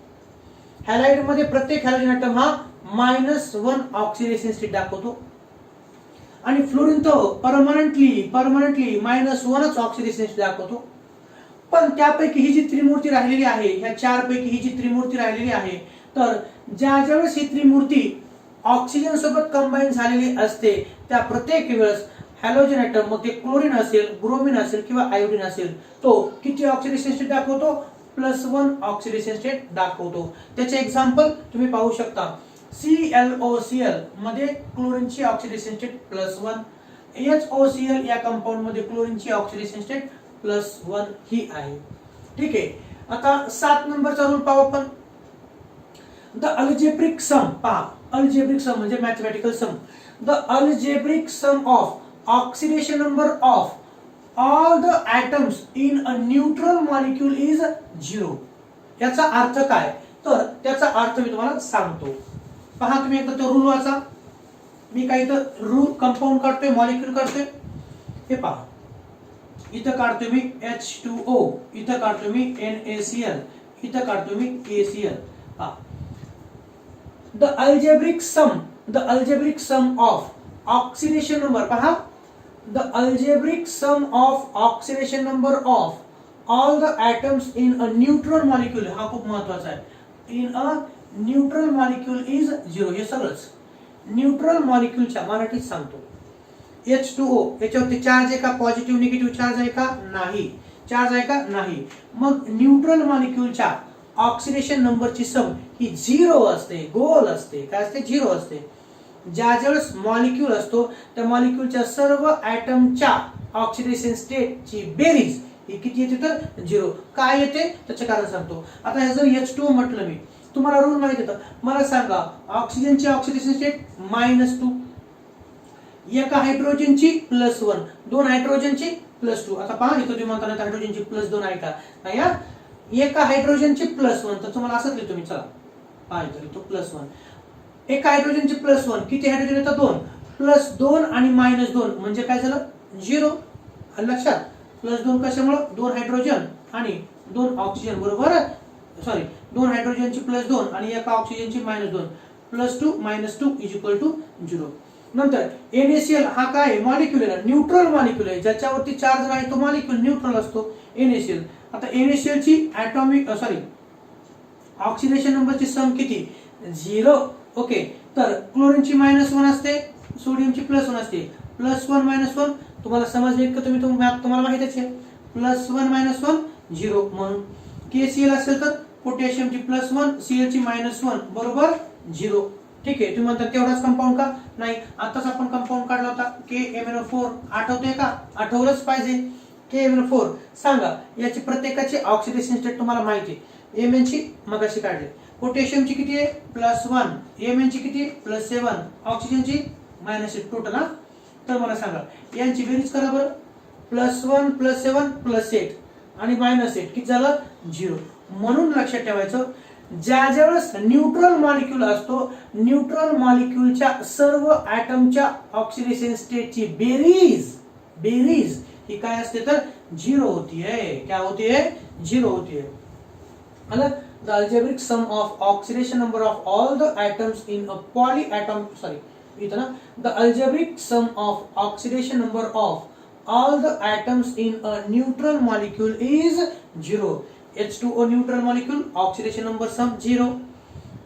[SPEAKER 1] हॅलाइड मध्ये प्रत्येक हॅलोजन ॲटम हा -1 ऑक्सिडेशन स्टेट दाखवतो आणि फ्लोरीन तो परमनंटली -1च ऑक्सिडेशन स्टेट दाखवतो. पण त्यापैकी ही जी त्रिमूर्ती राहिलेली आहे, ह्या चार पैकी ही जी त्रिमूर्ती राहिलेली आहे, तर ज्यावेळेस ही त्रिमूर्ती ऑक्सिजन सोबत कंबाईन झालेली असते त्या प्रत्येक वेळेस हॅलोजन ॲटम, मग ते क्लोरीन असेल, ब्रोमीन असेल किंवा आयोडीन असेल, तो किती ऑक्सिडेशन स्टेट दाखवतो? +1 ऑक्सिडेशन स्टेट दाखवतो. त्याचे एक्झाम्पल तुम्ही पाहू शकता. ClOCl मध्ये क्लोरीनची ऑक्सिडेशन स्टेट +1, HOCl या कंपाऊंड मध्ये क्लोरीनची ऑक्सिडेशन स्टेट +1 ही आहे. ठीक आहे. आता 7 नंबरचा रूल पाहू आपण. The algebraic sum. पहा, अल्जेब्रिक सम म्हणजे mathematical sum. The algebraic sum of oxidation number of all the atoms in a neutral molecule is 0. याचा अर्थ काय? तर त्याचा अर्थ मी तुम्हाला सांगतो. पहा, तुम्ही एकदा तो रूल वाचा. मी काही तर रूल कंपाऊंड काढतोय, मॉलिक्यूल काढतोय. हे पहा, इथं काढतोय मी H2O, इथं काढतोय मी NaCl, इथं काढतोय मी KCl. पहा, the algebraic sum of oxidation number. पहा, the algebraic sum of oxidation number of all the atoms in a neutral molecule, हा खूप महत्वाचा आहे. In a neutral molecule is 0. हे सगळंच न्यूट्रल मॉलिक्यूलच्या मराठीत सांगतो. H2O याच्यावरती चार्ज आहे का? पॉझिटिव्ह निगेटिव्ह चार्ज आहे का? नाही. चार्ज आहे का? नाही. मग न्यूट्रल मॉलिक्यूलच्या ऑक्सिडेशन नंबरची सम ही 0 असते, गोल असते. काय असते? 0 असते. ज्यावेळेस मॉलिक्यूल असतो त्या मॉलिक्यूलच्या सर्व ॲटमच्या ऑक्सिडेशन स्टेटची बेरीज ही किती येते तर 0. काय येते त्याचे कारण सांगतो. आता हे जर H2O म्हटलं मी, तुम्हाला रूल माहिती आहे. मला सांगा, ऑक्सिजनची ऑक्सिडेशन स्टेट -2, एका हायड्रोजनची +1, 2 हायड्रोजनची +2. आता पहा इथं तुम्ही म्हणता हायड्रोजनची +2 आहे का? नाही हा, एका हायड्रोजनची +1 तर तुम्हाला असंच लिहितो मी. चला पहा इथं लिहितो +1. एका हायड्रोजनची +1 किती हायड्रोजन येतात? 2. +2 आणि -2 म्हणजे काय झालं? 0. लक्षात? +2 कशामुळे? 2 हायड्रोजन आणि 2 ऑक्सिजन बरोबर. सॉरी, 2 हायड्रोजनची +2 आणि एका ऑक्सिजनची -2. +2 -2 = 0. नंतर NaCl हा काय? मॉलिक्यूल आहे, न्यूट्रल मॉलिक्यूल आहे. ज्याच्यावरती चार्ज नाही तो मॉलिक्यूल न्यूट्रल असतो NaCl. आता NaCl ची ॲटॉमिक ऑक्सिडेशन नंबरची सम किती? 0. ओके. तर क्लोरीनची -1 असते, सोडियमची +1 असते. +1 -1 तुम्हाला समजले इतकं तुम्हाला माहितीच आहे. +1 -1 0 म्हणून KCl असेल तर पोटॅशियमची +1, Cl ची -1 बरोबर 0. ठीक आहे. तुम्ही म्हणता तेवढाच कंपाऊंड का? नाही, आताच आपण कंपाऊंड काढला होता KMnO4. आठवतोय का? आठवलंच पाहिजे. KMnO4 सांगा, याची प्रत्येकाची ऑक्सिडेशन स्टेट तुम्हाला माहिती आहे. Mn ची मगाशी काढली. पोटॅशियमची किती आहे? +1. Mn ची किती? +7. ऑक्सिजनची -8 टोटल. हा, तर मला सांगा यांची बेरीज करा बरं. +1 +7 +8 आणि -8 किती झालं? 0. म्हणून लक्षात ठेवायचं, ज्या वेळेस न्यूट्रल मॉलिक्यूल असतो, न्यूट्रल मॉलिक्यूलच्या सर्व ॲटमच्या ऑक्सिडेशन स्टेटची बेरीज ही काय असते? तर 0 होती है. क्या होती है? 0 होती है. The algebraic sum of oxidation number of all the atoms in a the algebraic sum of oxidation number of all the atoms in a neutral molecule is 0. H2O neutral molecule, oxidation number sum 0.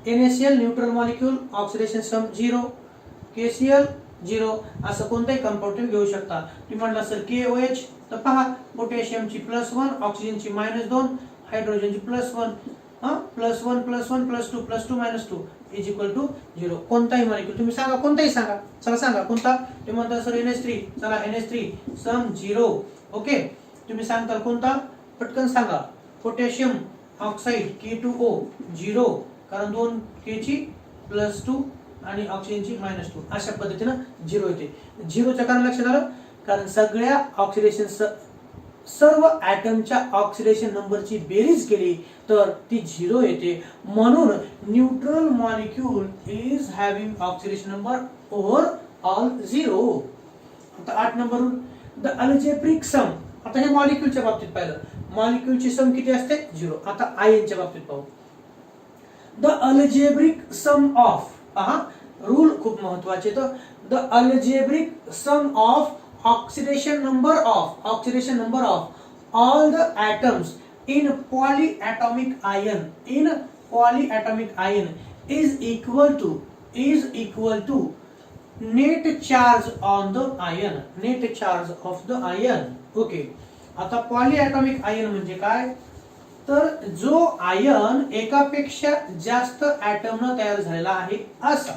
[SPEAKER 1] NaCl neutral molecule, oxidation sum 0. KCl 0. असं कोणताही compound तुम्ही घेऊ शकता. तुम्ही म्हटलं sir KOH, तर पहा पोटॅशियमची +1, ऑक्सिजनची -2, हायड्रोजनची +1, +1 +1 +2 +2 -2 = 0. कोणताही मॉलिक्यूल तुम्ही सांगा, कोणताही सांगा. चला सांगा कोणता? तुम्ही म्हणता सर NH3. चला NH3 सम 0. ओके. तुम्ही सांगता कोणता? पटकन सांगा. पोटॅशियम ऑक्साईड K2O 0, कारण 2 K ची +2 आणि ऑक्सिजनची -2. अशा पद्धतीनं 0 येते. 0च्या कारण लक्षात आलं, कारण सगळ्या ऑक्सिडेशन सर्व ॲटमच्या ऑक्सिडेशन नंबरची बेरीज केली तर ती 0 येते. म्हणून neutral molecule is having oxidation number over all 0. आता 8 नंबरवरून द अल्जेब्रिक सम. आता हे मॉलिक्यूलच्या बाबतीत पाहिलं, मॉलिक्यूलची सम किती असते? 0. आता आयनच्या बाबतीत पाहू. द अल्जेब्रिक सम ऑफ, पहा रूल खूप महत्वाचे. तर the algebraic sum of oxidation number of all the atoms in polyatomic ion is equal to net charge on the ion, net charge of the ion. Okay. आता polyatomic ion म्हणजे काय? तर जो ion एकापेक्षा जास्त ॲटमनं तयार झालेला आहे असा.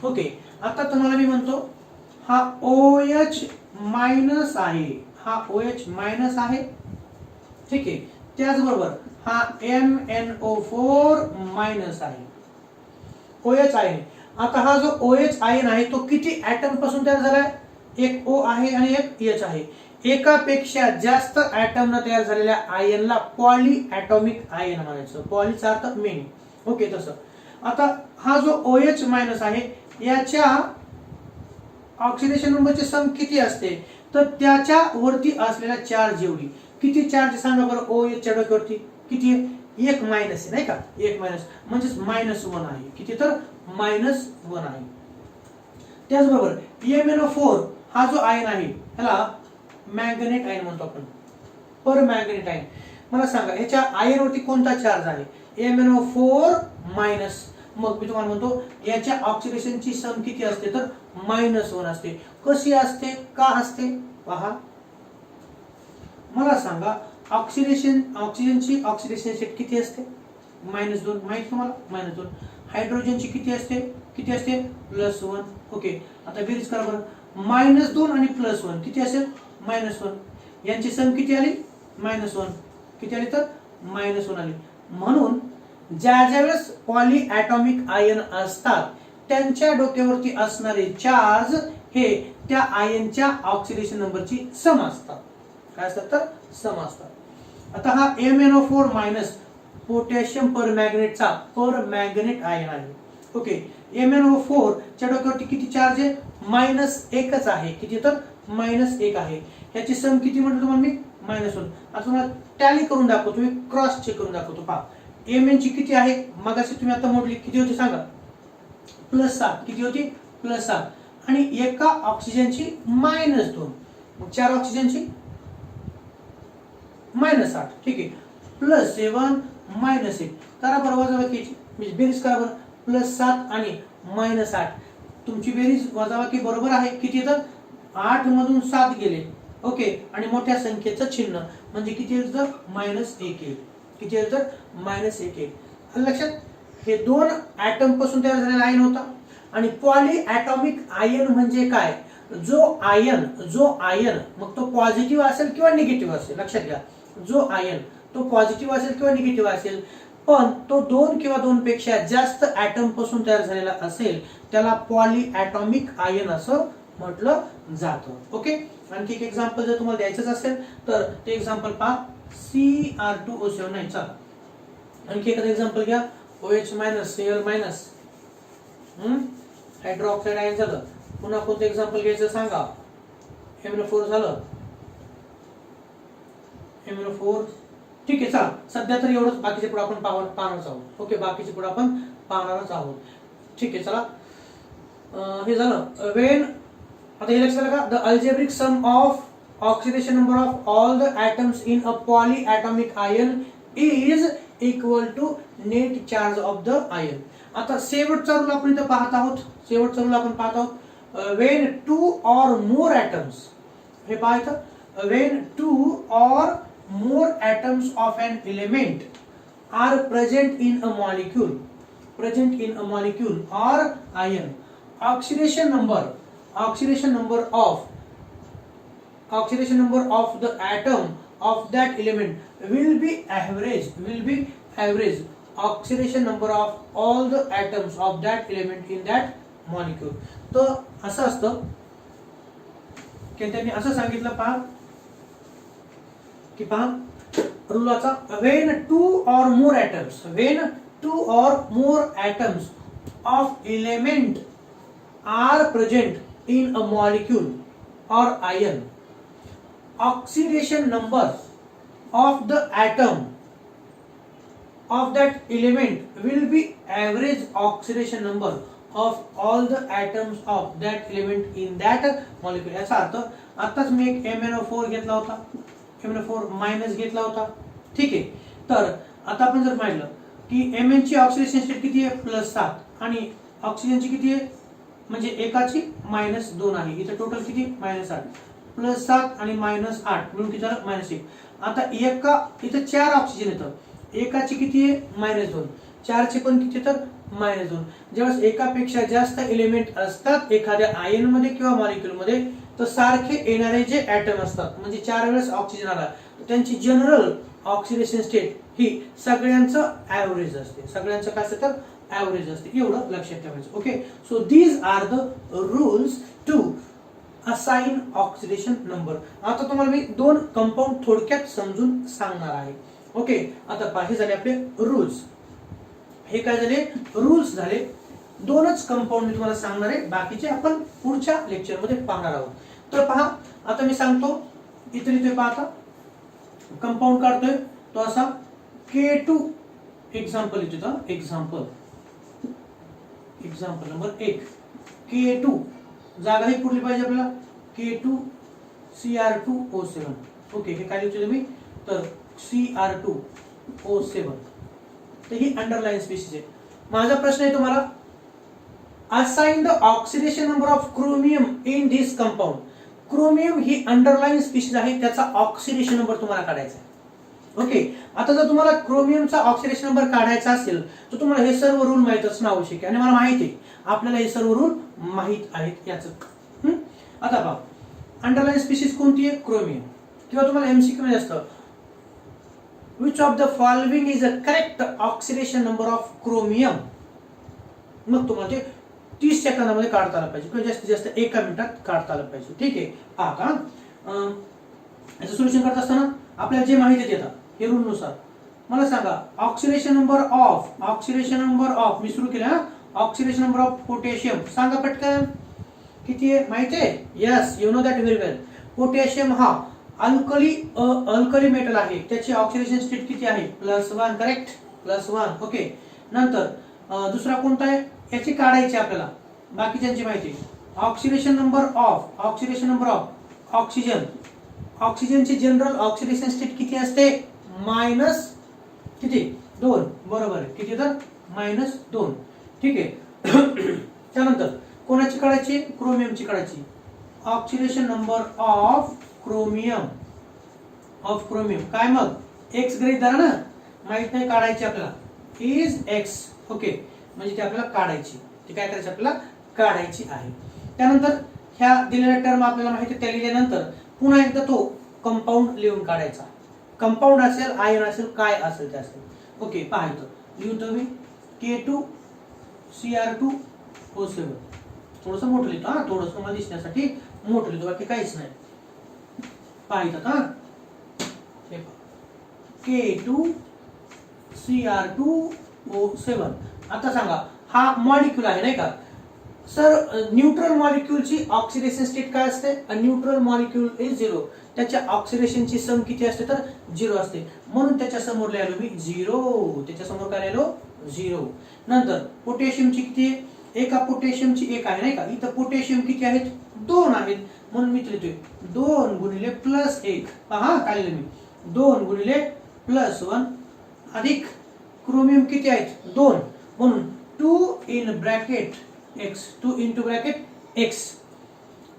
[SPEAKER 1] ओके. आता तुम्हाला मी म्हणतो हा OH मायनस आहे, हा OH मायनस आहे. ठीक आहे. त्याचबरोबर हा MnO4 मायनस आहे. OH ion. आता हा जो OH आयन आहे तो किती ॲटम पासून तयार झालाय? एक O आहे आणि एक H आहे. एकापेक्षा जास्त ॲटमनं तयार झालेल्या आयनला पॉलीएटॉमिक आयन म्हणायचं. पॉलीचा अर्थ मेनी. ओके. तसं आता हा जो OH मायनस आहे याच्या ऑक्सिडेशन नंबरची सम किती असते? तर त्याच्या वरती असलेला चार्ज एवढी. किती चार्ज सांगा बरं? OH च्या डोक्यावरती किती आहे? 1 मायनस आहे, नाही का? 1 मायनस म्हणजेच -1 आहे. किती? तर -1 आहे. त्याचबरोबर MnO4 हा जो आयन आहे ह्याला मॅंगनेट आयन म्हणतो आपण, पर मॅंगनेट आयन. मला सांगा याच्या आयन वरती कोणता चार्ज आहे? MnO4 minus. मग मी तुम्हाला म्हणतो याच्या ऑक्सिडेशनची सम किती असते? तर -1 असते. कशी असते? का असते? पहा, मला सांगा ऑक्सिजनची ऑक्सिडेशन स्टेट किती असते? -2. माहित तुम्हाला? -2. हायड्रोजनची किती असते? +1. ओके. आता बेरीज करा बरं. -2 आणि +1 किती असेल? -1. यांची सम किती आली? -1. किती आली? तर -1 आली. म्हणून ज्या वेळेस पॉलीएटॉमिक आयन असतात त्यांच्या डोक्यावरती असणारे चार्ज हे त्या आयनच्या ऑक्सिडेशन नंबरची सम असतात. काय असतात तर सम असतात. आता हा MnO4 मायनस पोटॅशियम परमॅग्नेट आयन आहे. ओके, MnO4 च्या डोक्यावरती किती चार्ज आहे? -1च आहे. किती तर -1 आहे. ह्याची सम किती म्हणतो तुम्हाला मी? -1. आता तुम्हाला टॅली करून दाखवतो, तुम्ही क्रॉस चेक करून दाखवतो. पहा Mn ची किती आहे? मगाशी तुम्ही आता मोडली, किती होती सांगा? +7. किती होती? +7. आणि एका ऑक्सिजनची -2. मग 4 ऑक्सिजनची -8. ठीक आहे. +7 -1 करा बरं वजाबाकीची, म्हणजे बेरीज करा बरं. +7 आणि -8 तुमची बेरीज वजाबाकी बरोबर आहे. किती येतं? 8 मधून 7 गेले. ओके, आणि मोठ्या संख्येचं चिन्ह म्हणजे किती येईल तर -1 येईल. किती येईल तर -1 येईल. लक्षात, हे 2 ऍटम पासून तयार झालेला आयन होता. आणि पॉली ऍटॉमिक आयन म्हणजे काय? जो आयन मग तो पॉझिटिव्ह असेल किंवा निगेटिव्ह असेल. लक्षात घ्या, जो आयन तो पॉझिटिव्ह असेल किंवा निगेटिव्ह असेल, पण तो 2 किंवा 2 पेक्षा जास्त ऍटम पासून तयार झालेला असेल त्याला पॉली ऍटॉमिक आयन असं म्हटलं जातं. ओके, आणखी एक एक्झाम्पल जर तुम्हाला द्यायचंच असेल तर ते एक्झाम्पल पहा. Cr2O7. नाही, चला आणखी एखादं एक्झाम्पल घ्या. OH- Cl-. हायड्रोक्साईड आयन झालं. पुन्हा कोणतं एक्झाम्पल घ्यायचं सांगा? MnO4 झालं. MnO4. ठीक आहे, चला सध्या तर एवढंच. बाकीचे पुढे आपण पाहणारच आहोत. ओके, बाकीचे पुढे आपण पाहणारच आहोत. ठीक आहे, चला हे झालं. वेन, आता हे लक्षात का? The algebraic sum of oxidation number of all the atoms in a polyatomic ion is equal to net charge of the ion. आता शेवटचा रूल आपण इथं पाहत आहोत. वेन 2 or more atoms, हे पाहायचं. Wien 2 or more atoms of an element are present in a molecule or ion, oxidation number of the atom of that element will be average oxidation number of all the atoms of that element in that molecule. तर असं असतं की त्यांनी असं सांगितलं, पहा रुलाचा. when 2 or more atoms of element are present in a molecule or ion, oxidation number of the atom of that element will be average oxidation number of all the atoms of that element in that molecule. याचा अर्थ, आताच मी एक MnO4 घेतला होता, MnO4 minus घेतला होता. ठीक आहे, तर आता आपण जर पाहिलं की Mn ची ऑक्सिडेशन स्टेट किती आहे? +7. आणि ऑक्सिजनची किती आहे? म्हणजे एकाची -2 आहे. इथे टोटल किती? -8. +7 आणि -8 मिळून किती झालं? -1. आता एका इथे 4 ऑक्सिजन येतं. एकाची किती आहे? -2. 4 चे पण किती तर -2. ज्यावेळेस एकापेक्षा जास्त एलिमेंट असतात एखाद्या आयन मध्ये किंवा मॉलिक्यूल मध्ये, तर सारखे येणारे जे ऍटम असतात, म्हणजे 4 वेळेस ऑक्सिजन आला तर त्यांची जनरल ऑक्सिडेशन स्टेट ही सगळ्यांचं ऍव्हरेज असते. सगळ्यांचं काय असतं तर ऍव्हरेज असते. एवढं लक्षात ठेवायचं. Okay, so these are the rules to assign oxidation number. आता तुम्हाला मी 2 कंपाऊंड थोडक्यात समजून सांगणार आहे. ओके, आता पाहिजे झाले आपले रूल्स. हे काय झाले? रूल्स झाले. 2च कंपाऊंड मी तुम्हाला सांगणार आहे, बाकीचे आपण पुढच्या लेक्चर मध्ये पाहणार आहोत. तर पहा, आता मी सांगतो. इथे पाहता कंपाऊंड काढतोय तो असा K2. एक्झाम्पल इथे एक्झाम्पल नंबर 1 K2. जागा ही पुढली पाहिजे आपल्याला. K2Cr2O7. ओके, हे काय लिहितो तुम्ही तर Cr2O7. तर ही अंडरलाइन स्पीशीज आहे. माझा प्रश्न आहे तुम्हाला, assign the oxidation number of chromium in this compound. Chromium he underline species आहे, त्याचा ऑक्सिडेशन नंबर तुम्हाला काढायचा आहे. ओके, आता जर तुम्हाला क्रोमियमचा ऑक्सिडेशन नंबर काढायचा असेल तर तुम्हाला हे सर्व रूल माहित असणं आवश्यक आहे. आणि मला माहिती आहे आपल्याला हे सर्व रूल माहित आहेत याचं. आता पहा, अंडरलाइन स्पीशीज कोणती आहे? क्रोमियम. किंवा तुम्हाला MCQ मध्ये असतं, which of the following is a correct oxidation number of chromium. मग तुम्हाला ते 30 सेकंदामध्ये काढता आलं पाहिजे किंवा जास्तीत जास्त 1 मिनिटात काढता आलं पाहिजे. ठीक आहे, पहा का याचं सोल्युशन करत असताना आपल्याला जे माहिती येतात हे रूल नुसार मला सांगा ऑक्सिडेशन नंबर ऑफ मी सुरू केलं ऑक्सिडेशन नंबर ऑफ पोटॅशियम सांगा पटकन किती आहे माहिती आहे yes you know that very well potassium हा अल्कली मेटल आहे त्याची ऑक्सिडेशन स्टेट किती आहे +1 करेक्ट +1 ओके नंतर दुसरा कोणता आहे याची काढायची आपल्याला बाकीच्यांची माहिती ऑक्सिडेशन नंबर ऑफ ऑक्सिजनची जनरल ऑक्सिडेशन स्टेट किती असते मायनस किती 2 बरोबर आहे किती तर -2 ठीक आहे त्यानंतर कोणाची काढायची क्रोमियमची काढायची ऑक्सिडेशन नंबर ऑफ क्रोमियम काय मग एक्स गृहीत धरा ना माहित नाही काढायची आपल्याला इज एक्स ओके म्हणजे ते आपल्याला काढायची ती काय करायची आपल्याला काढायची आहे त्यानंतर ह्या दिलेल्या टर्म आपल्याला माहिती त्या लिहिल्यानंतर पुन्हा एकदा तो कंपाऊंड लिहून काढायचा कंपाऊंड असेल आयन असेल काय असेल ते असेल ओके पाहायचं लिहतो मी K2Cr2O7 थोडंसं मोठं लिहितो हा थोडंसं मला दिसण्यासाठी मोठं लिहितो बाकी काहीच नाही पाहिजे हा K2Cr2O7 आता सांगा हा मॉलिक्यूल आहे नाही का सर न्यूट्रल मॉलिक्यूलची ऑक्सिडेशन स्टेट काय असते न्यूट्रल मॉलिक्यूल इज 0 त्याच्या ऑक्सिडेशनची सम किती असते तर 0 असते म्हणून त्याच्या समोर लिहिलो मी 0 त्याच्या समोर काय लिहिलो 0 नंतर पोटॅशियमची किती एका पोटॅशियमची 1 आहे नाही का इथं पोटॅशियम किती आहेत 2 आहेत म्हणून मी लिहितोय 2 गुणिले +1 पहा काय लिहिलं मी 2 गुणिले +1 अधिक क्रोमियम किती आहेत 2 म्हणून 2 in bracket x 2 into bracket x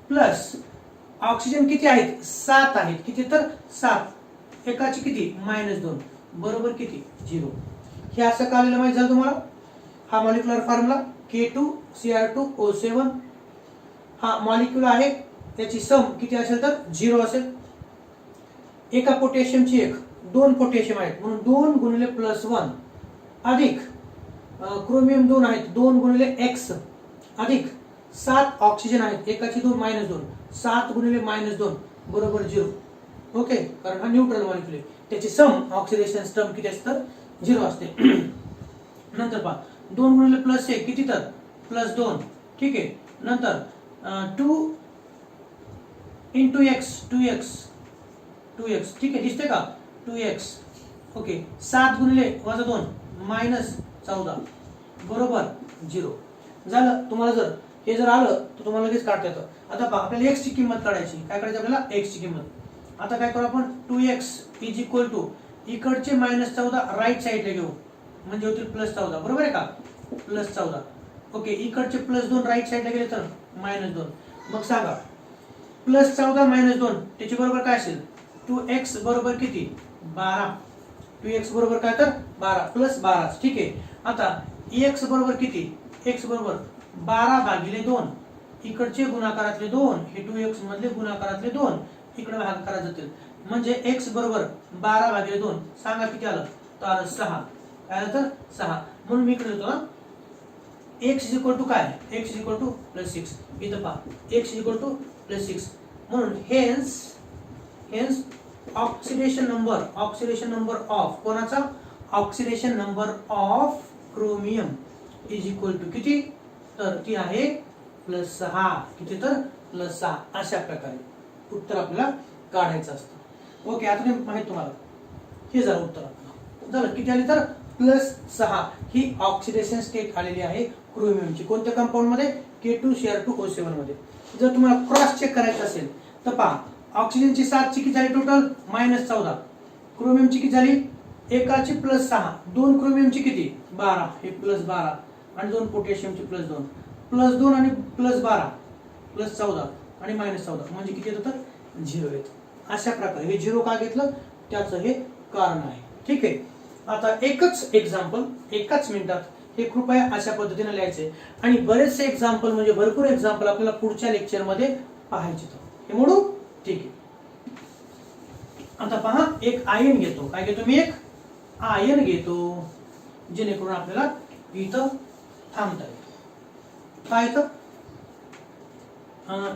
[SPEAKER 1] plus oxygen किती आहेत 7 आहेत किती तर 7 एकाची किती -2 बरोबर किती 0 हे असं का आलेलं माहिती झालं तुम्हाला हा मॉलिक्युलर फॉर्म्युला K2Cr2O7 हा मॉलिक्यूल आहे त्याची सम किती असेल तर 0 असेल एका पोटॅशियमची 1 2 पोटॅशियम आहेत म्हणून 2 गुणिले +1 अधिक क्रोमियम 2 आहेत 2 गुणिले x अधिक 7 ऑक्सिजन आहेत एकाची 2 -2 7 गुणिले -2 बरोबर 0 ओके कारण हा न्यूट्रल मॉलिक्यूल आहे त्याची सम ऑक्सिडेशन टर्म किती असते तर 0 असते नंतर पहा 2 गुणिले +1 किती तर +2 ठीक आहे नंतर 2 into x 2x ठीक आहे दिसते का 2x ओके 7 गुणिले -2 -14 बरोबर 0 झालं तुम्हाला जर हे जर आलं तर तुम्हाला लगेच काढता येतं आता पहा आपल्याला x ची किंमत काढायची काय करायचं आपल्याला x ची किंमत आता काय करू आपण 2x इकडचे -14 राईट साइडला घेऊ म्हणजे होतील +14 बरोबर आहे का +14 ओके इकडचे +2 राईट साइडला गेले तर -2 मग सांगा +14 -2 त्याची बरोबर काय असेल 2x बरोबर किती 12 2x बरोबर काय तर 12 +12 ठीक आहे आता x बरोबर किती x बरोबर 12/2 इकडचे गुणाकारातले 2 हे 2x मधले गुणाकारातले 2 इकडे भागाकारात जातील म्हणजे x बरोबर 12/2 सांगा किती आलं तर 6 काय आलं तर 6 म्हणून मी इकडे लिहितो x काय x +6 इथं पहा x +6 म्हणून हेन्स ऑक्सिडेशन नंबर ऑफ कोणाचा oxidation number of chromium is equal to किती तर ती आहे +6 किती तर +6 अशा प्रकारे उत्तर आपल्याला काढायचं असतं ओके आता माहित तुम्हाला हे जरा उत्तर आपलं झालं किती आली तर +6 ही ऑक्सिडेशन स्टेट आलेली आहे क्रोमियमची कोणत्या कंपाऊंड मध्ये K2Cr2O7 मध्ये जर तुम्हाला क्रॉस चेक करायचं असेल तर पहा ऑक्सिजनची 7 ची किती झाली टोटल -14 क्रोमियमची किती झाली एकाची +6 2 क्रोमियमची किती 12 हे +12 आणि 2 पोटॅशियमची +2 आणि +12 +14 आणि -14 म्हणजे किती येतं तर 0 येतं अशा प्रकारे हे 0 का घेतलं त्याचं हे कारण आहे ठीक आहे आता एकच एक्झाम्पल एकाच मिनिटात हे कृपया अशा पद्धतीने लिहायचे आणि बरेचसे एक्झाम्पल म्हणजे भरपूर एक्झाम्पल आपल्याला पुढच्या लेक्चर मध्ये पाहायचे हे मोडू ठीक आहे आता पहा एक आयन घेतो काय घेतो मी एक आयन घेतो जेणेकरून आपल्याला इथं थांबता येईल काय इथं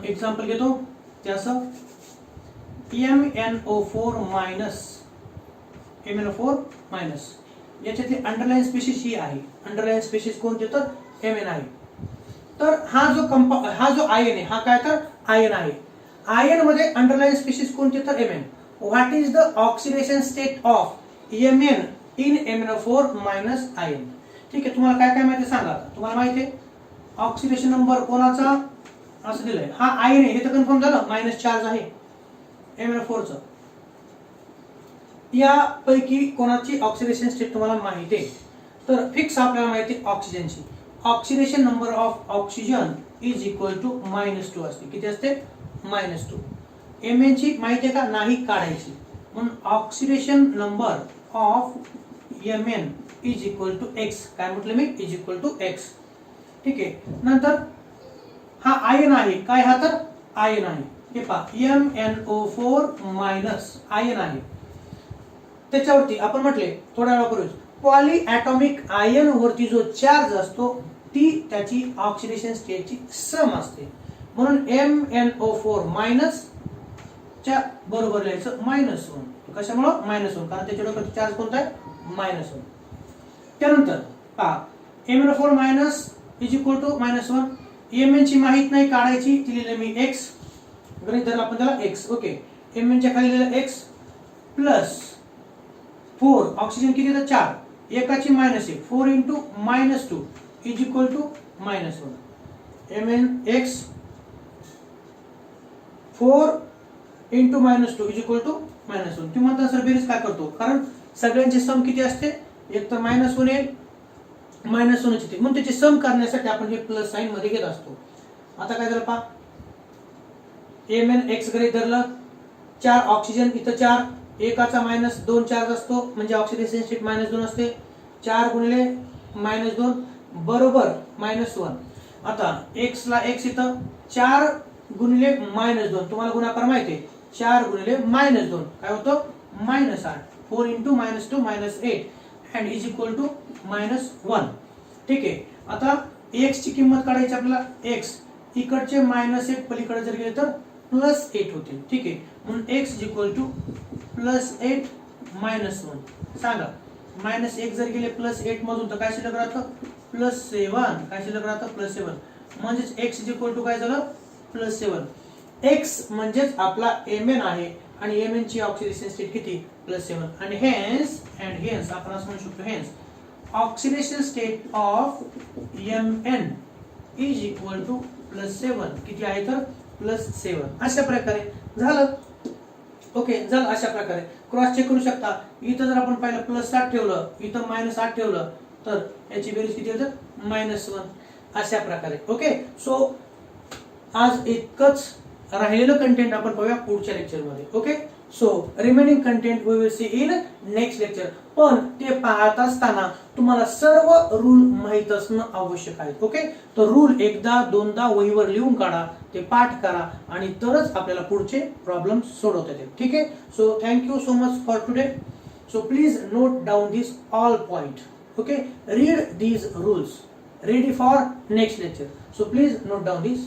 [SPEAKER 1] एक्झाम्पल घेतो ते असं MnO4 मायनस MnO4 मायनस याच्यातली अंडरलाईन स्पेसिस ही आहे. अंडरलाईन स्पेसिस कोणते तर Mn आहे. तर हा जो आयन आहे हा काय तर आयन आहे. आयन मध्ये अंडरलाईन स्पेसिस कोणते तर Mn. What is the oxidation state of Mn in MnO4 minus ion. ठीक आहे, तुम्हाला काय काय माहिती सांगा. तुम्हाला माहिती आहे ऑक्सिडेशन नंबर कोणाचा असं दिलंय, हा आयन आहे हे तर कन्फर्म झालं, मायनस चार्ज आहे MnO4 चं. यापैकी कोणाची ऑक्सिडेशन स्टेट तुम्हाला माहिती आहे. तर फिक्स आपल्याला माहिती आहे ऑक्सिजनची. Oxidation number of oxygen is equal to -2 असते. किती असते? -2. Mn ची माहिती आहे का? नाही काढायची. म्हणून oxidation number of Mn is equal to x. काय म्हटलं मी? Is equal to x. ठीक आहे. नंतर हा आयन आहे. काय हा तर आयन आहे. हे पहा MnO4 मायनस आयन आहे. त्याच्यावरती आपण म्हटले थोड्या वेळापूर्वी पॉली ॲटॉमिक आयन वरती जो चार्ज असतो ती त्याची ऑक्सिडेशन स्टेटची सम असते. म्हणून MnO4 मायनस च्या बरोबर लिहायचं -1. कशामुळे? -1 कारण त्याच्या डोक्यात चार्ज कोणता आहे? -1. त्यानंतर पहा MnO4 minus is equal to -1. Mn ची माहित नाही काढायची, ती लिहिले मी x. गणित धरला आपण त्याला x. ओके. Mn च्या खाली लिहिलं x प्लस 4. ऑक्सिजन किती येतं? 4. एकाची मायनस आहे. 4 into -2 is equal to -1. Mn x 4 into -2 is equal to -1. तुम्ही म्हणता सर बेरीज काय करतो? कारण सगळ्यांची सम किती असते? एक तर -1 येईल, -1 येते. म्हणून त्याची सम करण्यासाठी आपण हे प्लस साइन मध्ये घेत असतो. आता काय झालं पहा, Mn x गृहीत धरलं, 4 ऑक्सिजन इथं 4, एकाचा -2 चार्ज असतो म्हणजे ऑक्सिडेशन स्टेट -2 असते. 4 गुणिले -2 बरोबर -1. आता x ला x इथं 4 गुणिले -2 तुम्हाला गुणाकार माहिती आहे. 4 गुणिले -2 काय होतं? -8. 4 into -2 -8 and is equal to -1. ठीक आहे. आता x ची किंमत काढायची आपल्याला. x इकडचे -1 पलीकडे जर गेले तर +8 होतील. ठीक आहे. म्हणून x इज इक्वल टू +8 -1. सांगा -1 जर गेले +8 मधून तर काय शिल्लक राहतं? +7. काय शिल्लक राहतं? +7. म्हणजेच x इज इक्वल टू काय झालं? +7. x म्हणजेच आपला Mn आहे आणि Mn ची ऑक्सिडेशन स्टेट किती? +7. आणि हेन्स आपण असं म्हणू शकतो hence oxidation state of Mn is equal to +7. किती आहे तर? +7. अशा प्रकारे झालं. ओके झालं. अशा प्रकारे क्रॉस चेक करू शकता. इथं जर आपण पाहिलं +7 ठेवलं, इथं -8 ठेवलं तर याची बेरीज किती होतं? -1. अशा प्रकारे. ओके. सो आज इतकंच राहिलेलं कंटेंट आपण पाहूया पुढच्या लेक्चर मध्ये. Okay. So remaining content we will see in next lecture. पण ते पाहत असताना तुम्हाला सर्व रूल माहित असणं आवश्यक आहे. ओके. तर रूल एकदा दोनदा वहीवर लिहून काढा, ते पाठ करा आणि तरच आपल्याला पुढचे प्रॉब्लेम सोडवता येतील. ठीक आहे. So thank you so much for today. So please note down this all point. Okay. Read these rules ready for next lecture. So please note down this.